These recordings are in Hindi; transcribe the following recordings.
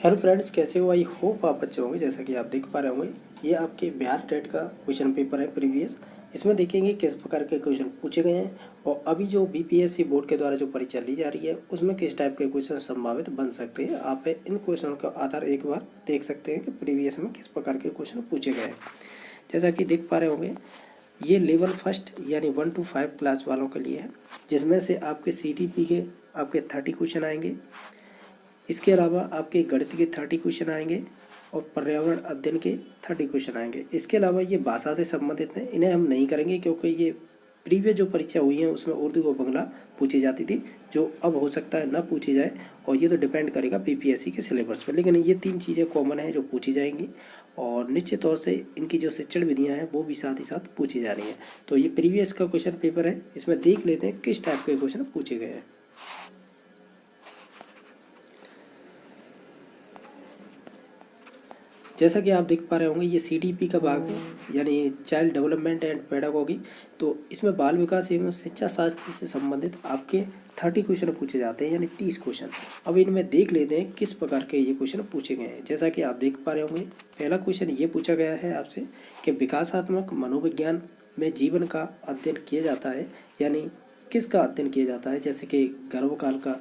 हेलो फ्रेंड्स, कैसे हो? आई होप आप अच्छे होंगे। जैसा कि आप देख पा रहे होंगे, ये आपके बिहार टेट का क्वेश्चन पेपर है प्रीवियस। इसमें देखेंगे किस प्रकार के क्वेश्चन पूछे गए हैं और अभी जो बीपीएससी बोर्ड के द्वारा जो परीक्षा ली जा रही है उसमें किस टाइप के क्वेश्चन संभावित बन सकते हैं। आप इन क्वेश्चन का आधार एक बार देख सकते हैं कि प्रीवियस में किस प्रकार के क्वेश्चन पूछे गए हैं। जैसा कि देख पा रहे होंगे, ये लेवल फर्स्ट यानी 1 to 5 क्लास वालों के लिए है, जिसमें से आपके CTP के आपके 30 क्वेश्चन आएंगे। इसके अलावा आपके गणित के 30 क्वेश्चन आएंगे और पर्यावरण अध्ययन के 30 क्वेश्चन आएंगे। इसके अलावा ये भाषा से संबंधित हैं, इन्हें हम नहीं करेंगे क्योंकि ये प्रीवियस जो परीक्षा हुई है उसमें उर्दू और बंगला पूछी जाती थी, जो अब हो सकता है ना पूछी जाए, और ये तो डिपेंड करेगा बीपीएससी के सिलेबस पर। लेकिन ये 3 चीज़ें कॉमन हैं जो पूछी जाएंगी और निश्चित तौर से इनकी जो शिक्षण विधियाँ हैं वो भी साथ ही साथ पूछी जा रही हैं। तो ये प्रीवियस का क्वेश्चन पेपर है, इसमें देख लेते हैं किस टाइप के क्वेश्चन पूछे गए हैं। जैसा कि आप देख पा रहे होंगे, ये CDP का भाग है, यानी चाइल्ड डेवलपमेंट एंड पेडागोगी। तो इसमें बाल विकास एवं शिक्षा शास्त्र से संबंधित आपके 30 क्वेश्चन पूछे जाते हैं, यानी 30 क्वेश्चन। अब इनमें देख लेते हैं किस प्रकार के ये क्वेश्चन पूछे गए हैं। जैसा कि आप देख पा रहे होंगे, पहला क्वेश्चन ये पूछा गया है आपसे कि विकासात्मक मनोविज्ञान में जीवन का अध्ययन किया जाता है, यानी किसका अध्ययन किया जाता है, जैसे कि गर्भकाल का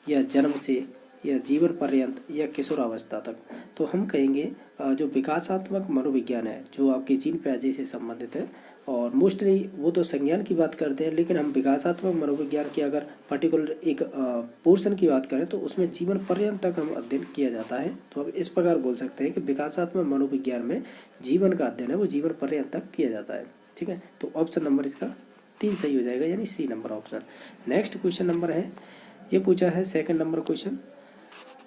या जन्म से या जीवन पर्यंत या किशोरावस्था तक। तो हम कहेंगे जो विकासात्मक मनोविज्ञान है जो आपके जीन प्याजे से संबंधित है, और मोस्टली वो तो संज्ञान की बात करते हैं, लेकिन हम विकासात्मक मनोविज्ञान की अगर पर्टिकुलर एक पोर्शन की बात करें तो उसमें जीवन पर्यंत तक हम अध्ययन किया जाता है। तो हम इस प्रकार बोल सकते हैं कि विकासात्मक मनोविज्ञान में जीवन का अध्ययन है वो जीवन पर्यंत तक किया जाता है। ठीक है, तो ऑप्शन नंबर इसका 3 सही हो जाएगा, यानी C number option. Next question number है, ये पूछा है सेकंड नंबर क्वेश्चन।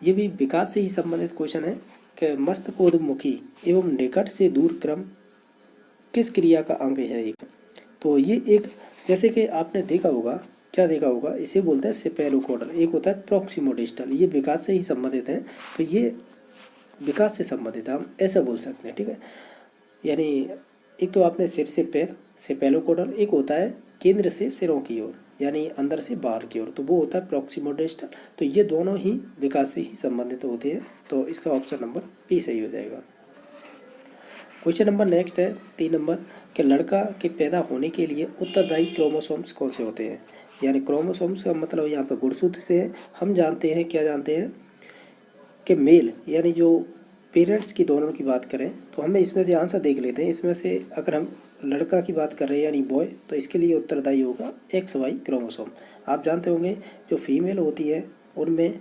ये भी विकास से ही संबंधित क्वेश्चन है कि मस्तकोद्मुखी एवं निकट से दूर क्रम किस क्रिया का अंग है एक। तो ये एक, जैसे कि आपने देखा होगा, क्या देखा होगा, इसे बोलते हैं सेपेलोकोडल, एक होता है प्रॉक्सिमोडिस्टल। ये विकास से ही संबंधित है, तो ये विकास से संबंधित है, हम ऐसा बोल सकते हैं। ठीक है, यानी एक तो आपने सिर से पैर सेपेलोकोडल, एक होता है केंद्र से सिरों की ओर यानी अंदर से बाहर की ओर, तो वो होता है प्रॉक्सिमोडिस्टल। तो ये दोनों ही विकास से ही संबंधित होते हैं, तो इसका ऑप्शन नंबर B सही हो जाएगा। क्वेश्चन नंबर नेक्स्ट है 3 नंबर कि लड़का के पैदा होने के लिए उत्तरदायी क्रोमोसोम्स कौन से होते हैं। यानी क्रोमोसोम्स का मतलब यहाँ पे गुणसूत्र से है। हम जानते हैं, क्या जानते हैं कि मेल यानी जो पेरेंट्स की दोनों की बात करें तो हमें इसमें से आंसर देख लेते हैं। इसमें से अगर हम लड़का की बात कर रहे हैं यानी बॉय, तो इसके लिए उत्तरदायी होगा XY क्रोमोसोम। आप जानते होंगे जो फीमेल होती है उनमें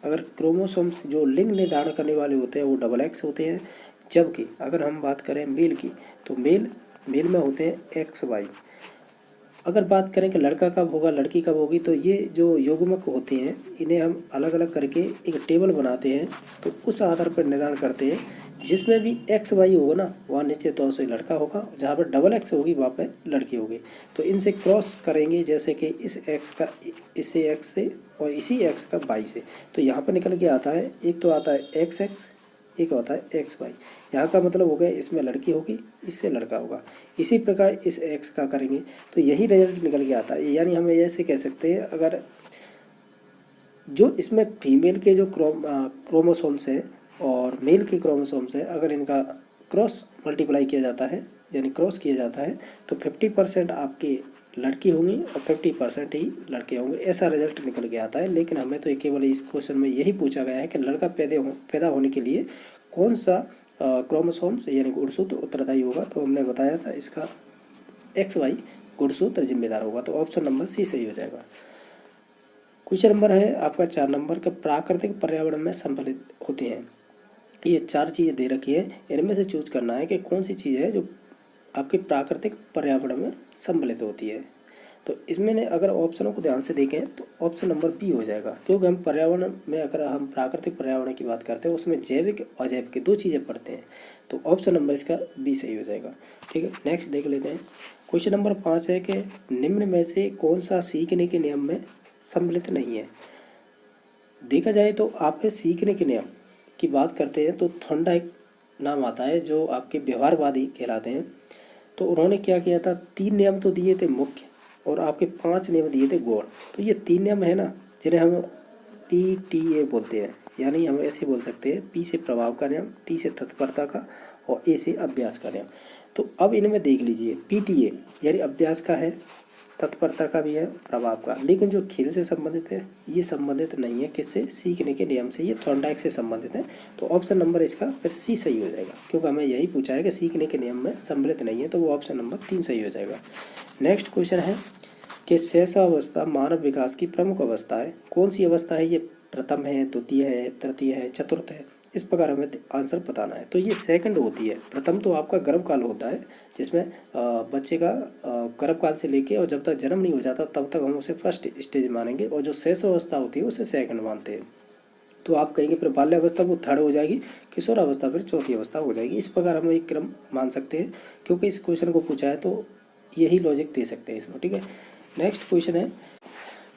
अगर क्रोमोसोम्स जो लिंग निर्धारण करने वाले होते हैं वो XX होते हैं, जबकि अगर हम बात करें मेल की तो मेल में होते हैं XY। अगर बात करें कि लड़का कब होगा लड़की कब होगी, तो ये जो युग्मक होते हैं इन्हें हम अलग अलग करके एक टेबल बनाते हैं, तो उस आधार पर निर्धारण करते हैं। जिसमें भी XY होगा ना वहाँ निश्चित तौर से लड़का होगा, जहाँ पर XX होगी वहाँ पर लड़की होगी। तो इनसे क्रॉस करेंगे, जैसे कि इस X का इसे X से और इसी X का Y से, तो यहाँ पर निकल के आता है, एक तो आता है XX, एक होता है XY। यहाँ का मतलब हो गया इसमें लड़की होगी, इससे लड़का होगा। इसी प्रकार इस X का करेंगे तो यही रिजल्ट निकल के आता है। यानी हम ऐसे कह सकते हैं, अगर जो इसमें फीमेल के जो क्रोमोसोम्स हैं और मेल के क्रोमोसोम्स हैं, अगर इनका क्रॉस मल्टीप्लाई किया जाता है यानी क्रॉस किया जाता है तो 50% आपकी लड़की होंगी और 50% ही लड़के होंगे, ऐसा रिजल्ट निकल के आता है। लेकिन हमें तो केवल इस क्वेश्चन में यही पूछा गया है कि लड़का पैदा होने के लिए कौन सा क्रोमोसोम्स यानी गुणसूत्र उत्तरदायी होगा, तो हमने बताया था इसका XY गुणसूत्र जिम्मेदार होगा, तो ऑप्शन नंबर C सही हो जाएगा। क्वेश्चन नंबर है आपका 4 नंबर का प्राकृतिक पर्यावरण में सम्मिलित होते हैं। ये 4 चीज़ें दे रखी है, इनमें से चूज करना है कि कौन सी चीज़ है जो आपके प्राकृतिक पर्यावरण में सम्मिलित होती है। तो इसमें ने अगर ऑप्शनों को ध्यान से देखें तो ऑप्शन नंबर B हो जाएगा, क्योंकि हम पर्यावरण में अगर हम प्राकृतिक पर्यावरण की बात करते हैं उसमें जैविक और अजैविक की 2 चीज़ें पढ़ते हैं, तो ऑप्शन नंबर इसका B सही हो जाएगा। ठीक है, नेक्स्ट देख लेते हैं। क्वेश्चन नंबर 5 है कि निम्न में से कौन सा सीखने के नियम में सम्मिलित नहीं है। देखा जाए तो आपके सीखने के नियम की बात करते हैं तो थॉर्नडाइक नाम आता है जो आपके व्यवहारवादी कहलाते हैं। तो उन्होंने क्या किया था, 3 नियम तो दिए थे मुख्य और आपके 5 नियम दिए थे गौण। तो ये 3 नियम है ना जिन्हें हम PTA बोलते हैं, यानी हम ऐसे बोल सकते हैं P से प्रभाव का नियम, T से तत्परता का और A से अभ्यास का नियम। तो अब इनमें देख लीजिए, PTA यानी अभ्यास का है, तत्परता का भी है, प्रभाव का, लेकिन जो खेल से संबंधित है ये संबंधित नहीं है, किससे, सीखने के नियम से, ये थॉर्नडाइक से संबंधित है। तो ऑप्शन नंबर इसका फिर सी सही हो जाएगा, क्योंकि हमें यही पूछा है कि सीखने के नियम में सम्मिलित नहीं है, तो वो ऑप्शन नंबर 3 सही हो जाएगा। नेक्स्ट क्वेश्चन है कि शैशवावस्था मानव विकास की प्रमुख अवस्था है, कौन सी अवस्था है ये, प्रथम है, द्वितीय है, तृतीय है, चतुर्थ है, इस प्रकार हमें आंसर बताना है। तो ये सेकंड होती है। प्रथम तो आपका गर्भकाल होता है, जिसमें बच्चे का गर्भकाल से लेके और जब तक जन्म नहीं हो जाता तब तक हम उसे फर्स्ट स्टेज मानेंगे, और जो शैशवावस्था होती है उसे सेकंड मानते हैं। तो आप कहेंगे फिर बाल्यावस्था वो थर्ड हो जाएगी, किशोरावस्था फिर चौथी अवस्था हो जाएगी। इस प्रकार हम एक क्रम मान सकते हैं, क्योंकि इस क्वेश्चन को पूछा है तो यही लॉजिक दे सकते हैं इसमें, ठीक है। नेक्स्ट क्वेश्चन है,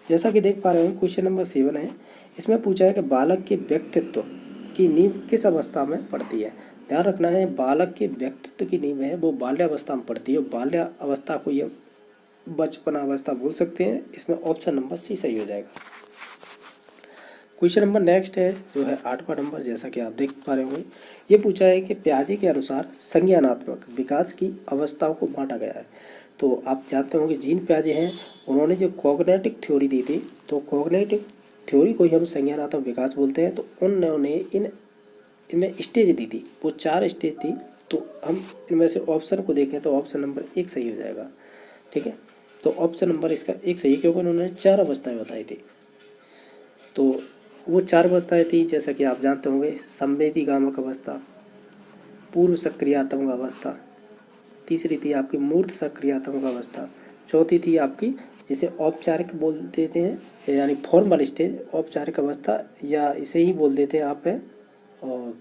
जैसा कि देख पा रहे हैं क्वेश्चन नंबर 7 है। इसमें पूछा है कि बालक के व्यक्तित्व की नींव किस अवस्था में पड़ती है। ध्यान रखना है, बालक के व्यक्तित्व की नींव है वो बाल्यावस्था में पड़ती है। बाल्यावस्था को ये बचपना अवस्था बोल सकते हैं। इसमें ऑप्शन नंबर सी सही हो जाएगा। क्वेश्चन नंबर नेक्स्ट है जो है 8वां नंबर, जैसा कि आप देख पा रहे होंगे। ये पूछा है कि पियाजे के अनुसार संज्ञानात्मक विकास की अवस्थाओं को बांटा गया है। तो आप जानते होंगे जीन पियाजे हैं, उन्होंने जो कॉग्निटिव थ्योरी दी थी, तो कॉग्निटिव थ्योरी को ही हम संज्ञानात्मक विकास बोलते हैं। तो उन्होंने इनमें स्टेज दी थी, वो 4 स्टेज थी। तो हम इनमें से ऑप्शन को देखें तो ऑप्शन नंबर 1 सही हो जाएगा, ठीक है। तो ऑप्शन नंबर इसका 1 सही है, क्योंकि उन्होंने 4 अवस्थाएं बताई थी। तो वो 4 अवस्थाएं थी, जैसा कि आप जानते होंगे, संवेदीगामक अवस्था, पूर्व सक्रियात्मक अवस्था, तीसरी थी आपकी मूर्त सक्रियात्मक अवस्था, चौथी थी आपकी जिसे औपचारिक बोल देते हैं यानी फॉर्मल स्टेज, औपचारिक अवस्था, या इसे ही बोल देते हैं आप है। और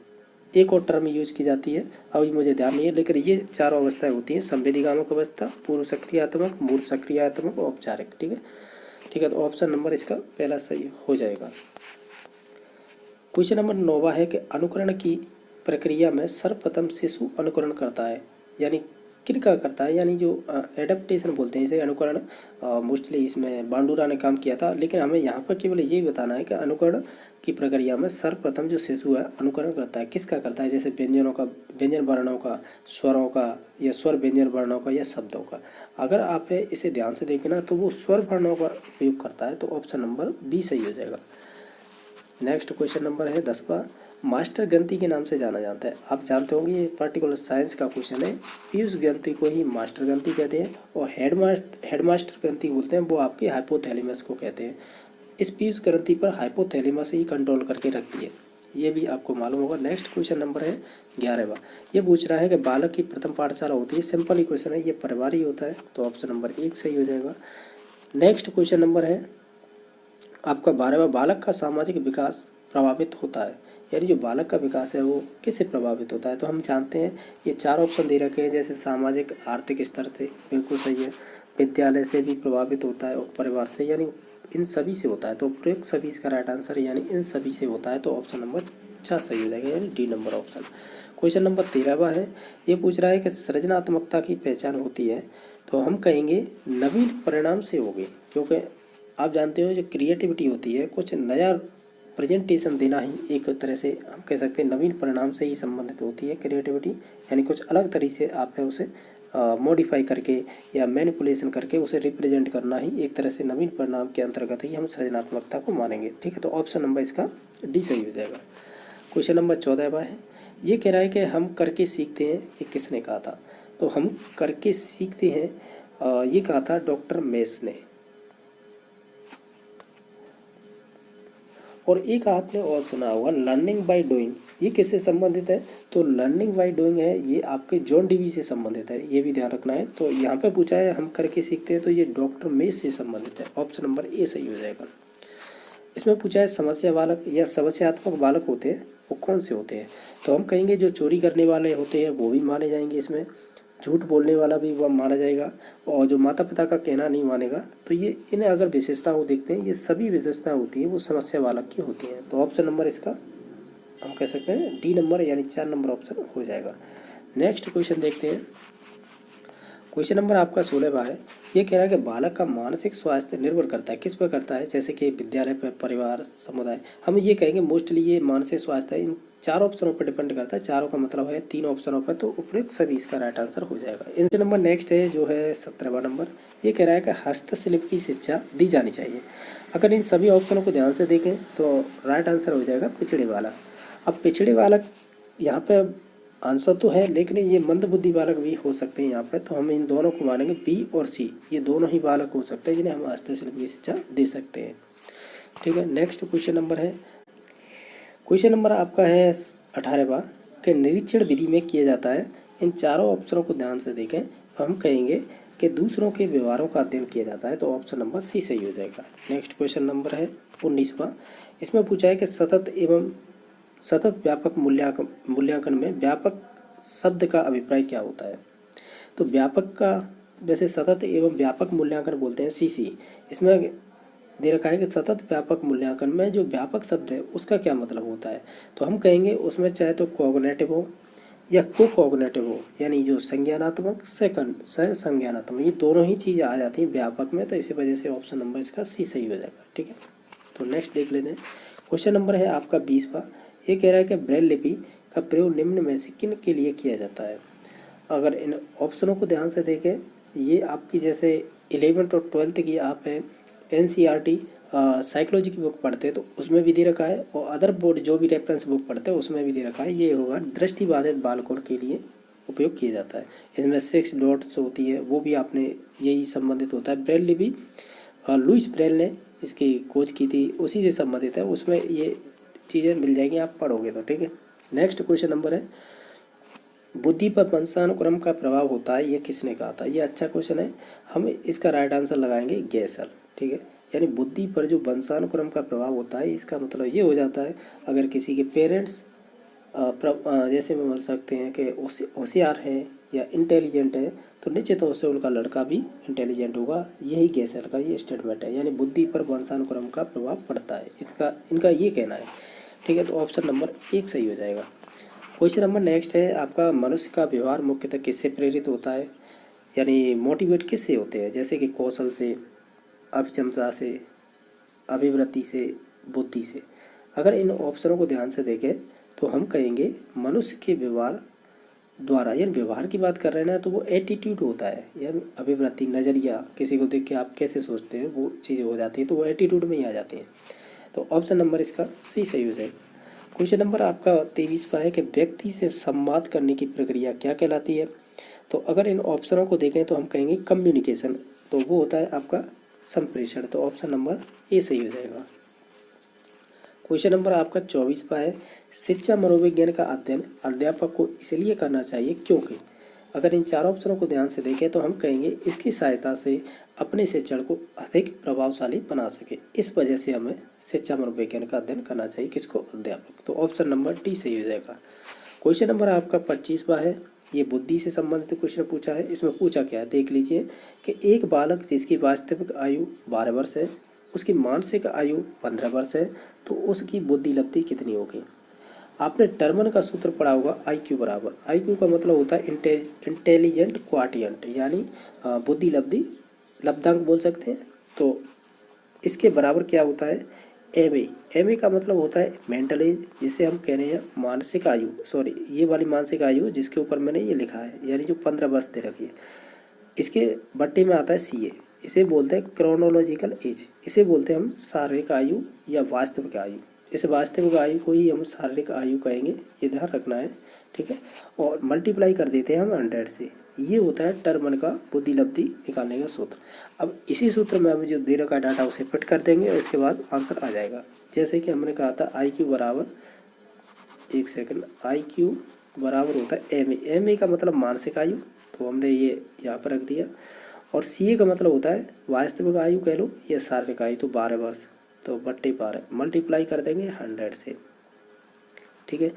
एक और टर्म यूज की जाती है, अभी मुझे ध्यान नहीं है, लेकिन ये 4 अवस्थाएं होती हैं, संवेदीगामक अवस्था, पूर्व सक्रियात्मक, मूर्त सक्रियात्मक, औपचारिक, ठीक है, ठीक है। तो ऑप्शन नंबर इसका पहला सही हो जाएगा। क्वेश्चन नंबर 9 है कि अनुकरण की प्रक्रिया में सर्वप्रथम शिशु अनुकरण करता है, यानी किनका करता है, यानी जो एडेप्टेशन बोलते हैं इसे, अनुकरण मोस्टली इसमें बांडुरा ने काम किया था। लेकिन हमें यहाँ पर केवल यही बताना है कि अनुकरण की प्रक्रिया में सर्वप्रथम जो शिशु है अनुकरण करता है, किसका करता है, जैसे व्यंजनों का, व्यंजन वर्णों का, स्वरों का, या स्वर व्यंजन वर्णों का, या शब्दों का। अगर आप इसे ध्यान से देखें ना तो वो स्वर वर्णों का उपयोग करता है। तो ऑप्शन नंबर बी सही हो जाएगा। नेक्स्ट क्वेश्चन नंबर है 10वां, मास्टर ग्रंथि के नाम से जाना जाता है। आप जानते होंगे ये पर्टिकुलर साइंस का क्वेश्चन है। पीयूष ग्रंथि को ही मास्टर ग्रंथि कहते हैं, और हेडमास्टर ग्रंथि बोलते हैं, वो आपके हाइपोथैलेमस को कहते हैं। इस पीयूष ग्रंथि पर हाइपोथैलेमस ही कंट्रोल करके रखती है, ये भी आपको मालूम होगा। नेक्स्ट क्वेश्चन नंबर है 11वां। ये पूछ रहा है कि बालक की प्रथम पाठशाला होती है, सिंपल ही क्वेश्चन है, ये परिवार ही होता है। तो ऑप्शन नंबर 1 सही हो जाएगा। नेक्स्ट क्वेश्चन नंबर है आपका 12वां, बालक का सामाजिक विकास प्रभावित होता है, यानी जो बालक का विकास है वो किससे प्रभावित होता है। तो हम जानते हैं ये 4 ऑप्शन दे रखे हैं, जैसे सामाजिक आर्थिक स्तर से, बिल्कुल सही है, विद्यालय से भी प्रभावित होता है, और परिवार से, यानी इन सभी से होता है। तो प्रयुक्त सभी इसका राइट आंसर, यानी इन सभी से होता है। तो ऑप्शन नंबर 4 सही हो जाएगा, यानी D number option. Question number 13वां है। ये पूछ रहा है कि सृजनात्मकता की पहचान होती है, तो हम कहेंगे नवीन परिणाम से होगी, क्योंकि आप जानते हो जो क्रिएटिविटी होती है, कुछ नया प्रेजेंटेशन देना ही एक तरह से हम कह सकते हैं नवीन परिणाम से ही संबंधित होती है क्रिएटिविटी, यानी कुछ अलग तरीके से आप है उसे मॉडिफाई करके या मैनिपुलेशन करके उसे रिप्रेजेंट करना ही एक तरह से नवीन परिणाम के अंतर्गत ही हम सृजनात्मकता को मानेंगे, ठीक है। तो ऑप्शन नंबर इसका डी सही हो जाएगा। क्वेश्चन नंबर 14वां है। ये कह रहा है कि हम करके सीखते हैं, ये किसने कहा था। तो हम करके सीखते हैं ये कहा था डॉक्टर मेस ने। और एक आपने और सुना होगा लर्निंग बाय डूइंग, ये किससे संबंधित है। तो लर्निंग बाय डूइंग है ये आपके जॉन डीवी से संबंधित है, ये भी ध्यान रखना है। तो यहाँ पे पूछा है हम करके सीखते हैं, तो ये डॉक्टर मेस से संबंधित है। ऑप्शन नंबर ए सही हो जाएगा। इसमें पूछा है समस्या बालक या समस्यात्मक बालक होते हैं वो कौन से होते हैं। तो हम कहेंगे जो चोरी करने वाले होते हैं वो भी माने जाएंगे, इसमें झूठ बोलने वाला भी वह माना जाएगा, और जो माता पिता का कहना नहीं मानेगा। तो ये इन्हें अगर विशेषता को देखते हैं, ये सभी विशेषताएं होती हैं वो समस्या बालक की होती हैं। तो ऑप्शन नंबर इसका हम कह सकते हैं डी नंबर, यानी 4 नंबर ऑप्शन हो जाएगा। नेक्स्ट क्वेश्चन देखते हैं। क्वेश्चन नंबर आपका 16वां है। ये कह रहा है कि बालक का मानसिक स्वास्थ्य निर्भर करता है, किस पर करता है, जैसे कि विद्यालय पर, परिवार, समुदाय। हम ये कहेंगे मोस्टली ये मानसिक स्वास्थ्य इन 4 ऑप्शनों पर डिपेंड करता है। चारों का मतलब है 3 ऑप्शनों पर, तो उपयुक्त सभी इसका राइट आंसर हो जाएगा। इनसे नंबर नेक्स्ट है जो है 17वां नंबर। ये कह रहा है कि हस्तशिल्प की शिक्षा दी जानी चाहिए। अगर इन सभी ऑप्शनों को ध्यान से देखें तो राइट आंसर हो जाएगा पिछड़े बालक। अब पिछड़े बालक यहाँ पे आंसर तो है, लेकिन ये मंदबुद्धि बालक भी हो सकते हैं यहाँ पे, तो हम इन दोनों को मानेंगे बी और सी, ये दोनों ही बालक हो सकते हैं जिन्हें हम हस्तशिल्प की शिक्षा दे सकते हैं। ठीक है, नेक्स्ट क्वेश्चन नंबर है, क्वेश्चन नंबर आपका है 18वां कि निरीक्षण विधि में किया जाता है। इन चारों ऑप्शनों को ध्यान से देखें तो हम कहेंगे कि दूसरों के व्यवहारों का अध्ययन किया जाता है, तो ऑप्शन नंबर सी सही हो जाएगा। नेक्स्ट क्वेश्चन नंबर है 19वां। इसमें पूछा है कि सतत व्यापक मूल्यांकन में व्यापक शब्द का अभिप्राय क्या होता है। तो व्यापक का वैसे सतत एवं व्यापक मूल्यांकन बोलते हैं सीसी। इसमें दे रखा है कि सतत व्यापक मूल्यांकन में जो व्यापक शब्द है उसका क्या मतलब होता है। तो हम कहेंगे उसमें चाहे तो कॉग्निटिव हो या को कॉग्निटिव हो, यानी जो संज्ञानात्मक संज्ञानात्मक, ये दोनों ही चीज़ आ जाती हैं व्यापक में, तो इसी वजह से ऑप्शन नंबर इसका सी सही हो जाएगा। ठीक है, तो नेक्स्ट देख लेते हैं। क्वेश्चन नंबर है आपका 20वां। ये कह रहा है कि ब्रेल लिपि का प्रयोग निम्न में से किन के लिए किया जाता है। अगर इन ऑप्शनों को ध्यान से देखें, ये आपकी जैसे 11th और 12th की आप NCERT साइकोलॉजी की बुक पढ़ते हैं तो उसमें भी दे रखा है, और अदर बोर्ड जो भी रेफरेंस बुक पढ़ते हैं उसमें भी दे रखा है। ये होगा दृष्टिबाधित बालकों के लिए उपयोग किया जाता है। इसमें 6 डॉट्स होती है, वो भी आपने यही संबंधित होता है। ब्रेल लिपि लुइस ब्रेल ने इसकी खोज की थी, उसी से संबंधित है, उसमें ये चीज़ें मिल जाएंगी आप पढ़ोगे तो। ठीक है, नेक्स्ट क्वेश्चन नंबर है, बुद्धि पर वंशानुक्रम का प्रभाव होता है, ये किसने कहा था। ये अच्छा क्वेश्चन है, हम इसका राइट आंसर लगाएंगे गेसल। ठीक है, यानी बुद्धि पर जो वंशानुक्रम का प्रभाव होता है, इसका मतलब ये हो जाता है अगर किसी के पेरेंट्स जैसे में बोल सकते हैं कि होशियार है या इंटेलिजेंट है, तो निश्चित तौर से उनका लड़का भी इंटेलिजेंट होगा। यही गेसल का ये स्टेटमेंट है, यानी बुद्धि पर वंशानुक्रम का प्रभाव पड़ता है, इनका ये कहना है। ठीक है, तो ऑप्शन नंबर 1 सही हो जाएगा। क्वेश्चन नंबर नेक्स्ट है आपका, मनुष्य का व्यवहार मुख्यतः किससे प्रेरित होता है, यानी मोटिवेट किससे होते हैं, जैसे कि कौशल से, अभिक्षमता से, अभिवृत्ति से, बुद्धि से। अगर इन ऑप्शनों को ध्यान से देखें तो हम कहेंगे मनुष्य के व्यवहार द्वारा, यानी व्यवहार की बात कर रहे हैं ना, तो वो एटीट्यूड होता है, यानी अभिवृत्ति, नज़रिया, किसी को देख के आप कैसे सोचते हैं वो चीज़ें हो जाती है, तो वो एटीट्यूड में ही आ जाती हैं। तो ऑप्शन नंबर इसका सी सही हो जाएगा। क्वेश्चन नंबर आपका 23वां है कि व्यक्ति से संवाद करने की प्रक्रिया क्या कहलाती है। तो अगर इन ऑप्शनों को देखें तो हम कहेंगे कम्युनिकेशन, तो वो होता है आपका संप्रेषण, तो ऑप्शन नंबर ए सही हो जाएगा। क्वेश्चन नंबर आपका 24वां है, शिक्षा मनोविज्ञान का अध्ययन अध्यापक को इसलिए करना चाहिए क्योंकि। अगर इन 4 ऑप्शनों को ध्यान से देखें तो हम कहेंगे इसकी सहायता से अपने शिक्षण को अधिक प्रभावशाली बना सके, इस वजह से हमें शिक्षा मनोविज्ञान का अध्ययन करना चाहिए, किसको, अध्यापक, तो ऑप्शन नंबर डी सही हो जाएगा। क्वेश्चन नंबर आपका 25वां है, ये बुद्धि से संबंधित क्वेश्चन पूछा है। इसमें पूछा क्या है देख लीजिए कि एक बालक जिसकी वास्तविक आयु 12 वर्ष है, उसकी मानसिक आयु 15 वर्ष है, तो उसकी बुद्धि लब्धि कितनी होगी। आपने टर्मन का सूत्र पढ़ा होगा, IQ बराबर, IQ का मतलब होता है इंटेलिजेंट क्वाटियंट, यानी बुद्धि लब्धि, लब्धांक बोल सकते हैं। तो इसके बराबर क्या होता है, MA का मतलब होता है मेंटल एज, जिसे हम कह रहे हैं मानसिक आयु, सॉरी ये वाली मानसिक आयु जिसके ऊपर मैंने ये लिखा है, यानी जो 15 वर्ष दे रखी है, इसके बट्टे में आता है CA, इसे बोलते हैं क्रोनोलॉजिकल एज, इसे बोलते हैं हम शारीरिक आयु या वास्तविक आयु। इस वास्तविक आयु को ही हम शारीरिक आयु कहेंगे, ये ध्यान रखना है। ठीक है, और मल्टीप्लाई कर देते हैं हम 100 से, ये होता है टर्मन का बुद्धि लब्धि निकालने का सूत्र। अब इसी सूत्र में हमें जो दे रखा डाटा उसे फिट कर देंगे और इसके बाद आंसर आ जाएगा। जैसे कि हमने कहा था IQ बराबर, एक सेकंड, IQ बराबर होता है MA का मतलब मानसिक आयु, तो हमने ये यहाँ पर रख दिया, और CA का मतलब होता है वास्तविक आयु कह लो या शारीरिक आयु, तो 12 वर्ष, तो बट्टे 12 मल्टीप्लाई कर देंगे 100 से। ठीक है,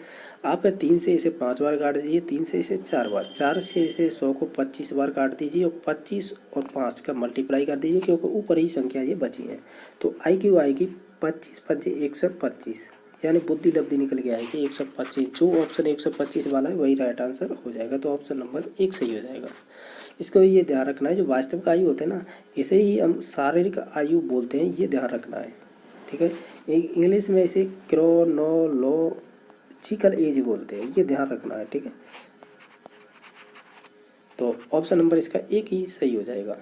आप 3 से इसे 5 बार काट दीजिए, 3 से इसे 4 बार, 4 से इसे 100 को 25 बार काट दीजिए, और 25 और 5 का मल्टीप्लाई कर दीजिए, क्योंकि ऊपर ही संख्या ये बची है। तो IQ आएगी 25 × 5 = 125, यानी बुद्धि लब्धि निकल के आएगी 125। जो ऑप्शन 125 वाला है वही राइट आंसर हो जाएगा। तो ऑप्शन नंबर 1 सही हो जाएगा। इसको ये ध्यान रखना है, जो वास्तविक आयु होते हैं ना, इसे ही हम शारीरिक आयु बोलते हैं, ये ध्यान रखना है, ठीक है। इंग्लिश में इसे क्रोनोलॉजिकल एज बोलते हैं, ये ध्यान रखना है, ठीक है। तो ऑप्शन नंबर इसका 1 ही सही हो जाएगा।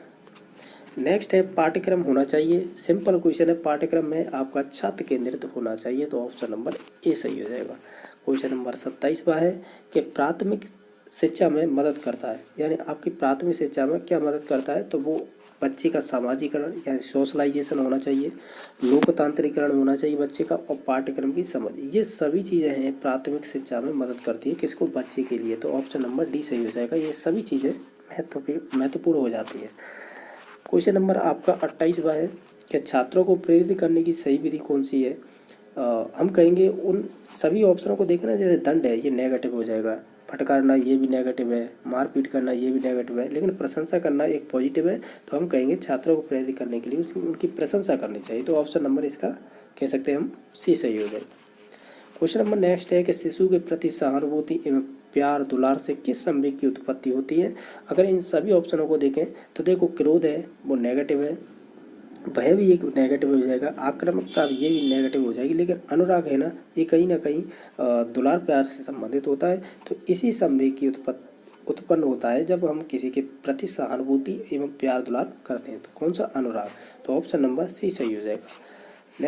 नेक्स्ट है पाठ्यक्रम होना चाहिए। सिंपल क्वेश्चन है, पाठ्यक्रम में आपका छात्र केंद्रित होना चाहिए। तो ऑप्शन नंबर ए सही हो जाएगा। क्वेश्चन नंबर 27 है कि प्राथमिक शिक्षा में मदद करता है, यानी आपकी प्राथमिक शिक्षा में क्या मदद करता है, तो वो बच्चे का सामाजिकरण यानी सोशलाइजेशन होना चाहिए, लोकतांत्रिकरण होना चाहिए बच्चे का, और पाठ्यक्रम की समझ, ये सभी चीज़ें हैं प्राथमिक शिक्षा में मदद करती है किसको, बच्चे के लिए। तो ऑप्शन नंबर डी सही हो जाएगा। ये सभी चीज़ें महत्वपूर्ण हो जाती है। क्वेश्चन नंबर आपका 28 है कि छात्रों को प्रेरित करने की सही विधि कौन सी है। हम कहेंगे उन सभी ऑप्शनों को देखना, जैसे दंड है ये नेगेटिव हो जाएगा, फटकारना ये भी नेगेटिव है, मारपीट करना ये भी नेगेटिव है, लेकिन प्रशंसा करना एक पॉजिटिव है। तो हम कहेंगे छात्रों को प्रेरित करने के लिए उनकी प्रशंसा करनी चाहिए। तो ऑप्शन नंबर इसका कह सकते हैं हम सी सही हो जाएगा। क्वेश्चन नंबर नेक्स्ट है कि शिशु के प्रति सहानुभूति एवं प्यार दुलार से किस संवेग की उत्पत्ति होती है। अगर इन सभी ऑप्शनों को देखें तो देखो, क्रोध है वो नेगेटिव है, भय भी एक नेगेटिव हो जाएगा, आक्रामकता ये भी नेगेटिव हो जाएगी, लेकिन अनुराग है ना, ये कहीं ना कहीं दुलार प्यार से संबंधित होता है। तो इसी संवेग की उत्पन्न होता है जब हम किसी के प्रति सहानुभूति एवं प्यार दुलार करते हैं। तो कौन सा, अनुराग। तो ऑप्शन नंबर सी सही हो जाएगा।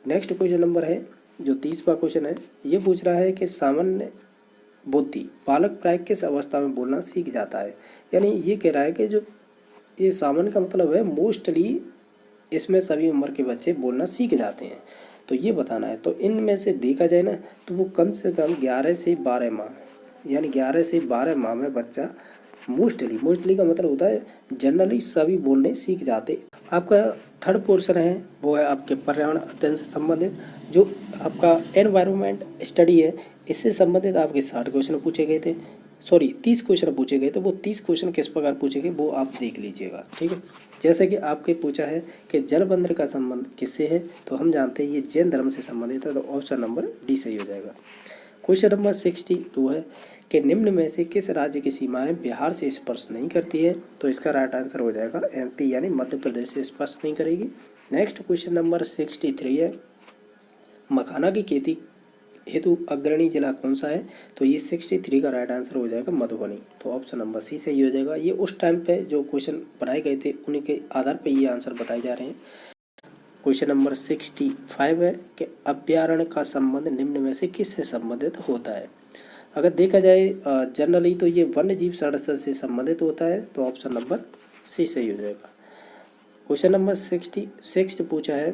नेक्स्ट क्वेश्चन नंबर है जो 30वां क्वेश्चन है, ये पूछ रहा है कि सामान्य बुद्धि बालक प्राय किस अवस्था में बोलना सीख जाता है। यानी ये कह रहा है कि जो ये सामान्य का मतलब है मोस्टली इसमें सभी उम्र के बच्चे बोलना सीख जाते हैं, तो ये बताना है। तो इनमें से देखा जाए ना, तो वो कम से कम 11 से 12 माह, यानी 11 से 12 माह में बच्चा मोस्टली का मतलब होता है जनरली सभी बोलने सीख जाते। आपका थर्ड पोर्शन है वो है आपके पर्यावरण अध्ययन से संबंधित, जो आपका एनवायरनमेंट स्टडी है, इससे संबंधित आपके 60 क्वेश्चन पूछे गए थे, 30 क्वेश्चन पूछे गए थे। वो 30 क्वेश्चन किस प्रकार पूछे गए वो आप देख लीजिएगा, ठीक है। जैसे कि आपके पूछा है कि जलबंधर का संबंध किससे है, तो हम जानते हैं ये जैन धर्म से संबंधित है। तो ऑप्शन नंबर डी सही हो जाएगा। क्वेश्चन नंबर 62 है कि निम्न में से किस राज्य की सीमाएं बिहार से स्पर्श नहीं करती है। तो इसका राइट आंसर हो जाएगा एमपी, यानी मध्य प्रदेश से स्पर्श नहीं करेगी। नेक्स्ट क्वेश्चन नंबर 63 है, मखाना की खेती हेतु अग्रणी जिला कौन सा है। तो ये 63 का राइट आंसर हो जाएगा मधुबनी। तो ऑप्शन नंबर सी सही हो जाएगा। ये उस टाइम पे जो क्वेश्चन बनाए गए थे उन्हीं के आधार पे ये आंसर बताए जा रहे हैं। क्वेश्चन नंबर 65 है कि अभ्यारण्य का संबंध निम्न में से किससे संबंधित होता है। अगर देखा जाए जनरली तो ये वन्य जीव संरक्षण से संबंधित होता है। तो ऑप्शन नंबर सी सही हो जाएगा। क्वेश्चन नंबर 66 पूछा है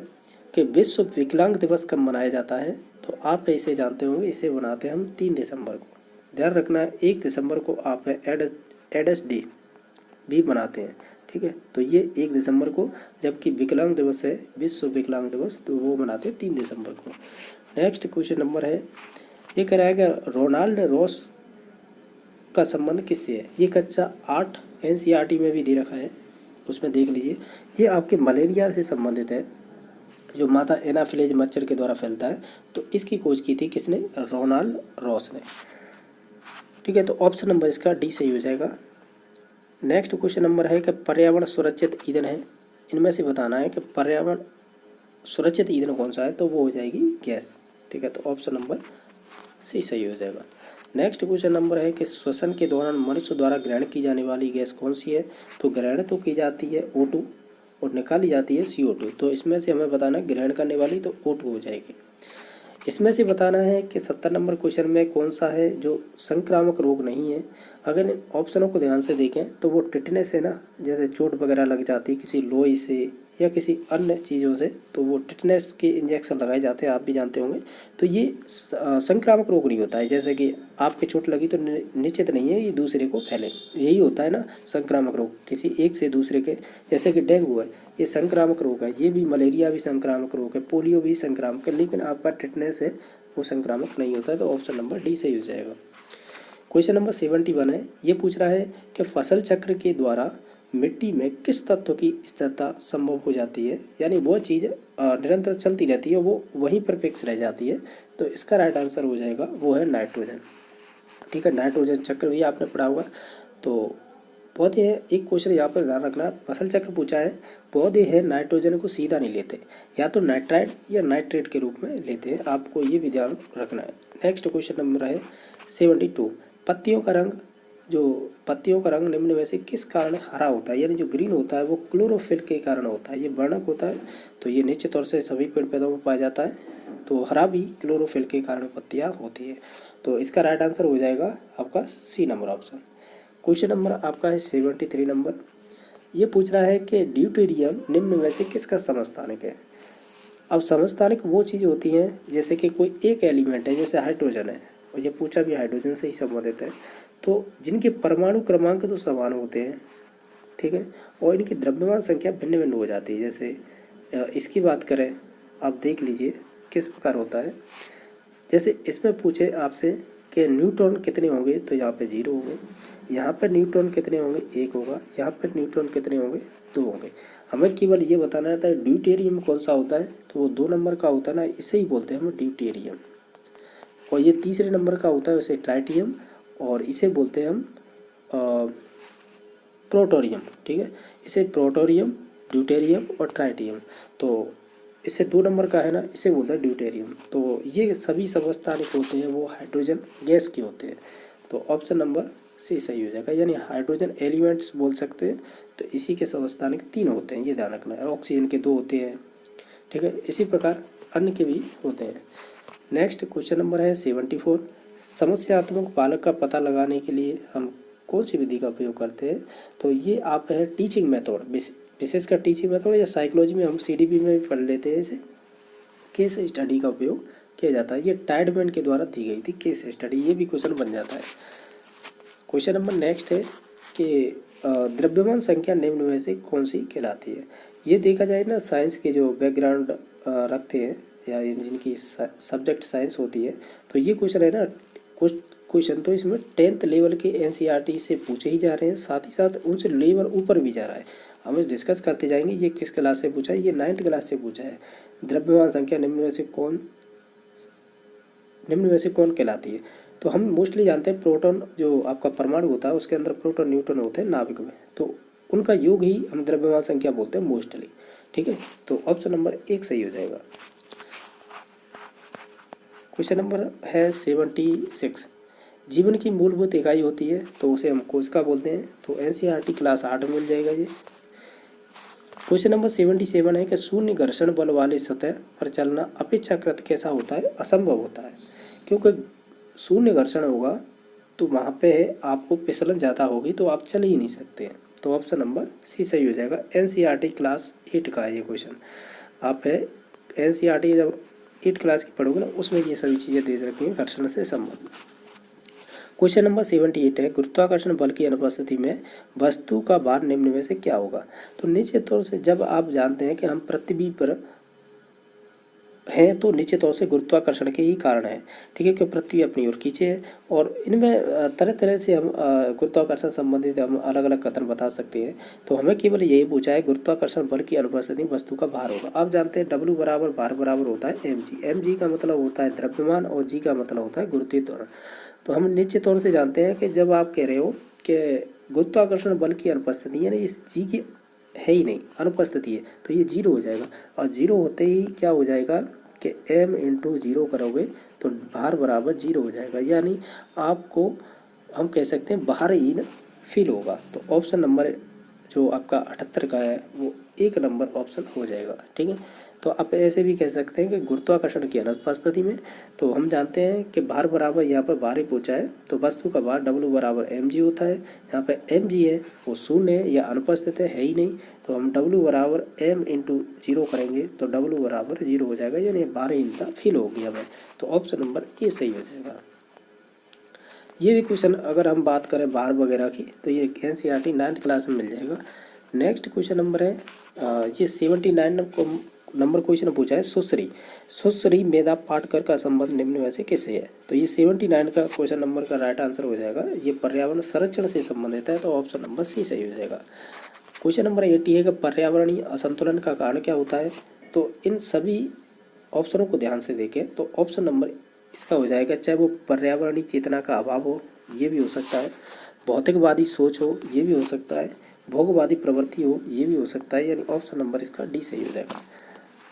कि विश्व विकलांग दिवस कब मनाया जाता है। तो आप इसे जानते होंगे, इसे मनाते हैं हम 3 दिसंबर को। ध्यान रखना है 1 दिसंबर को आप एड्स डे भी मनाते हैं, ठीक है। तो ये 1 दिसंबर को, जबकि विकलांग दिवस है विश्व विकलांग दिवस, तो वो मनाते हैं 3 दिसंबर को। नेक्स्ट क्वेश्चन नंबर है, ये कह रहा है कि रोनाल्ड रॉस का संबंध किससे है। ये कक्षा 8 NCERT में भी दे रखा है, उसमें देख लीजिए। ये आपके मलेरिया से संबंधित है, जो मादा एनाफिलेज मच्छर के द्वारा फैलता है। तो इसकी खोज की थी किसने, रोनाल्ड रॉस ने, ठीक है। तो ऑप्शन नंबर इसका डी सही हो जाएगा। नेक्स्ट क्वेश्चन नंबर है कि पर्यावरण सुरक्षित ईंधन है, इनमें से बताना है कि पर्यावरण सुरक्षित ईंधन कौन सा है। तो वो हो जाएगी गैस, ठीक है। तो ऑप्शन नंबर सी सही हो जाएगा। नेक्स्ट क्वेश्चन नंबर है कि श्वसन के दौरान मनुष्य द्वारा ग्रहण की जाने वाली गैस कौन सी है। तो ग्रहण तो की जाती है O2 और निकाली जाती है CO2। तो इसमें से हमें बताना है ग्रहण करने वाली, तो O2 हो जाएगी। इसमें से बताना है कि 70 नंबर क्वेश्चन में कौन सा है जो संक्रामक रोग नहीं है। अगर इन ऑप्शनों को ध्यान से देखें तो वो टिटनेस है ना, जैसे चोट वगैरह लग जाती है किसी लोई से या किसी अन्य चीज़ों से, तो वो टिटनेस के इंजेक्शन लगाए जाते हैं, आप भी जानते होंगे। तो ये संक्रामक रोग नहीं होता है, जैसे कि आपके चोट लगी तो निश्चित नहीं है ये दूसरे को फैले, यही होता है ना संक्रामक रोग, किसी एक से दूसरे के। जैसे कि डेंगू है, ये संक्रामक रोग है, ये भी मलेरिया भी संक्रामक रोग है, पोलियो भी संक्रामक है, लेकिन आपका टिटनेस है वो संक्रामक नहीं होता है। तो ऑप्शन नंबर डी सही हो जाएगा। क्वेश्चन नंबर 71 है, ये पूछ रहा है कि फसल चक्र के द्वारा मिट्टी में किस तत्व की स्थिरता संभव हो जाती है, यानी वो चीज़ निरंतर चलती रहती है, वो वहीं पर फिक्स रह जाती है। तो इसका राइट आंसर हो जाएगा वो है नाइट्रोजन। ठीक है, नाइट्रोजन चक्र भी आपने पढ़ा होगा। तो पौधे एक क्वेश्चन यहाँ पर ध्यान रखना, फसल चक्र पूछा है। पौधे हैं नाइट्रोजन को सीधा नहीं लेते, या तो नाइट्राइट या नाइट्रेट के रूप में लेते हैं, आपको ये भी ध्यान रखना है। नेक्स्ट क्वेश्चन नंबर है 72। पत्तियों का रंग, जो पत्तियों का रंग निम्न में से किस कारण हरा होता है, यानी जो ग्रीन होता है वो क्लोरोफिल के कारण होता है। ये वर्णक होता है, तो ये निश्चित तौर से सभी पेड़ पौधों में पाया जाता है। तो हरा भी क्लोरोफिल के कारण पत्तियाँ होती है। तो इसका राइट आंसर हो जाएगा आपका C number option. Question number आपका है 73 नंबर। ये पूछ रहा है कि ड्यूटेरियम निम्न में से किसका समस्थानिक है। अब समस्थानिक वो चीज़ होती हैं जैसे कि कोई एक एलिमेंट है, जैसे हाइड्रोजन है, और ये पूछा भी हाइड्रोजन से ही संबंधित है, तो जिनके परमाणु क्रमांक तो समान होते हैं, ठीक है, और इनकी द्रव्यमान संख्या भिन्न भिन्न हो जाती है। जैसे इसकी बात करें, आप देख लीजिए किस प्रकार होता है। जैसे इसमें पूछे आपसे कि न्यूट्रॉन कितने होंगे, तो यहाँ पे 0 होंगे, यहाँ पर न्यूट्रॉन कितने होंगे 1 होगा, यहाँ पर न्यूट्रॉन कितने होंगे 2 होंगे। हमें केवल ये बताना रहता है ड्यूटेरियम कौन सा होता है, तो वो 2 नंबर का होता है ना, इसे ही बोलते हैं हम ड्यूटेरियम। और ये तीसरे नंबर का होता है उसे ट्राइटियम, और इसे बोलते हैं हम प्रोटोरियम। ठीक है, इसे प्रोटोरियम, ड्यूटेरियम और ट्राइटियम। तो इसे 2 नंबर का है ना, इसे बोलते हैं ड्यूटेरियम। तो ये सभी समस्थानिक होते हैं वो हाइड्रोजन गैस के होते हैं। तो ऑप्शन नंबर सी सही हो जाएगा, यानी हाइड्रोजन एलिमेंट्स बोल सकते हैं। तो इसी के समस्थानिक 3 होते हैं, ये ध्यान रखना है। ऑक्सीजन के 2 होते हैं, ठीक है, इसी प्रकार अन्य के भी होते हैं। नेक्स्ट क्वेश्चन नंबर है 74। समस्यात्मक बालक का पता लगाने के लिए हम कौन सी विधि का उपयोग करते हैं, तो ये आप है टीचिंग मेथड, विशेषकर टीचिंग मेथड, या साइकोलॉजी में हम CDP में भी पढ़ लेते हैं, इसे केस स्टडी का उपयोग किया जाता है। ये टाइडमैन के द्वारा दी गई थी केस स्टडी, ये भी क्वेश्चन बन जाता है। क्वेश्चन नंबर नेक्स्ट है कि द्रव्यमान संख्या निम्न में से कौन सी कहलाती है। ये देखा जाए ना, साइंस के जो बैकग्राउंड रखते हैं या जिनकी सब्जेक्ट साइंस होती है, तो ये क्वेश्चन है ना, कुछ क्वेश्चन तो इसमें 10th लेवल के NCERT से पूछे ही जा रहे हैं, साथ ही साथ उनसे लेवल ऊपर भी जा रहा है। हम डिस्कस करते जाएंगे ये किस क्लास से पूछा है। ये 9th क्लास से पूछा है। द्रव्यमान संख्या निम्न में से कौन कहलाती है। तो हम मोस्टली जानते हैं प्रोटॉन, जो आपका परमाणु होता है उसके अंदर प्रोटॉन न्यूट्रॉन होते हैं नाभिक में, तो उनका योग ही हम द्रव्यमान संख्या बोलते हैं मोस्टली। ठीक है, तो ऑप्शन नंबर 1 सही हो जाएगा। क्वेश्चन नंबर है 76। जीवन की मूलभूत इकाई होती है, तो उसे हम कोशिका बोलते हैं। तो NCERT क्लास 8 में मिल जाएगा ये। क्वेश्चन नंबर 77 है कि शून्य घर्षण बल वाली सतह पर चलना अपेक्षाकृत कैसा होता है, असंभव होता है। क्योंकि शून्य घर्षण होगा तो वहाँ पे आपको फिसलन ज़्यादा होगी, तो आप चल ही नहीं सकते हैं। तो ऑप्शन नंबर सी सही हो जाएगा। NCERT क्लास 8 का है ये क्वेश्चन। आप है NCERT जब 8 क्लास की पढ़ोगे ना, उसमें ये सभी चीज़ें दे रखी हैं घर्षण से संबंधित। क्वेश्चन नंबर 78 है गुरुत्वाकर्षण बल की अनुपस्थिति में वस्तु का भार निम्न में से क्या होगा। तो निश्चित तौर से जब आप जानते हैं कि हम पृथ्वी पर हैं, तो निश्चित तौर से गुरुत्वाकर्षण के ही कारण है। ठीक है, कि पृथ्वी अपनी ओर खींचे है, और इनमें तरह तरह से हम गुरुत्वाकर्षण संबंधित हम अलग अलग कथन बता सकते हैं। तो हमें केवल यही पूछा है गुरुत्वाकर्षण बल की अनुपस्थिति में वस्तु का भार होगा। आप जानते हैं W बराबर भार बराबर होता है mg। mg का मतलब होता है द्रव्यमान, और g का मतलब होता है गुरुत्वीय त्वरण। तो हम निश्चित तौर से जानते हैं कि जब आप कह रहे हो कि गुरुत्वाकर्षण बल की अनुपस्थिति, यानी इस जी की है ही नहीं, अनुपस्थिति है, तो ये 0 हो जाएगा। और 0 होते ही क्या हो जाएगा कि m × 0 करोगे तो भार बराबर 0 हो जाएगा, यानी आपको हम कह सकते हैं भारहीन फील होगा। तो ऑप्शन नंबर जो आपका 78 का है वो 1 नंबर ऑप्शन हो जाएगा। ठीक है, तो आप ऐसे भी कह सकते हैं कि गुरुत्वाकर्षण की अनुपस्थिति में, तो हम जानते हैं कि भार बराबर यहाँ पर भार ही पूछा है, तो वस्तु का भार W बराबर mg होता है। यहाँ पे mg है वो शून्य है या अनुपस्थित है ही नहीं, तो हम W बराबर m × 0 करेंगे तो W बराबर 0 हो जाएगा, यानी भारहीनता फील होगी हमें। तो ऑप्शन नंबर ए सही हो जाएगा। ये भी क्वेश्चन अगर हम बात करें भार वगैरह की, तो ये NCERT 9th क्लास में मिल जाएगा। नेक्स्ट क्वेश्चन नंबर है ये 79 नंबर क्वेश्चन पूछा है सुश्री मेधा पाटकर का संबंध निम्न में से किससे है। तो ये 79 का क्वेश्चन नंबर का राइट आंसर हो जाएगा। ये पर्यावरण संरक्षण से संबंधित है, तो ऑप्शन नंबर सी सही हो जाएगा। क्वेश्चन नंबर 80 है कि पर्यावरणीय असंतुलन का कारण क्या होता है। तो इन सभी ऑप्शनों को ध्यान से देखें तो ऑप्शन नंबर इसका हो जाएगा, चाहे वो पर्यावरणीय चेतना का अभाव हो, ये भी हो सकता है, भौतिकवादी सोच हो, ये भी हो सकता है, भोगवादी प्रवृत्ति हो, ये भी हो सकता है, यानी ऑप्शन नंबर इसका डी सही हो जाएगा।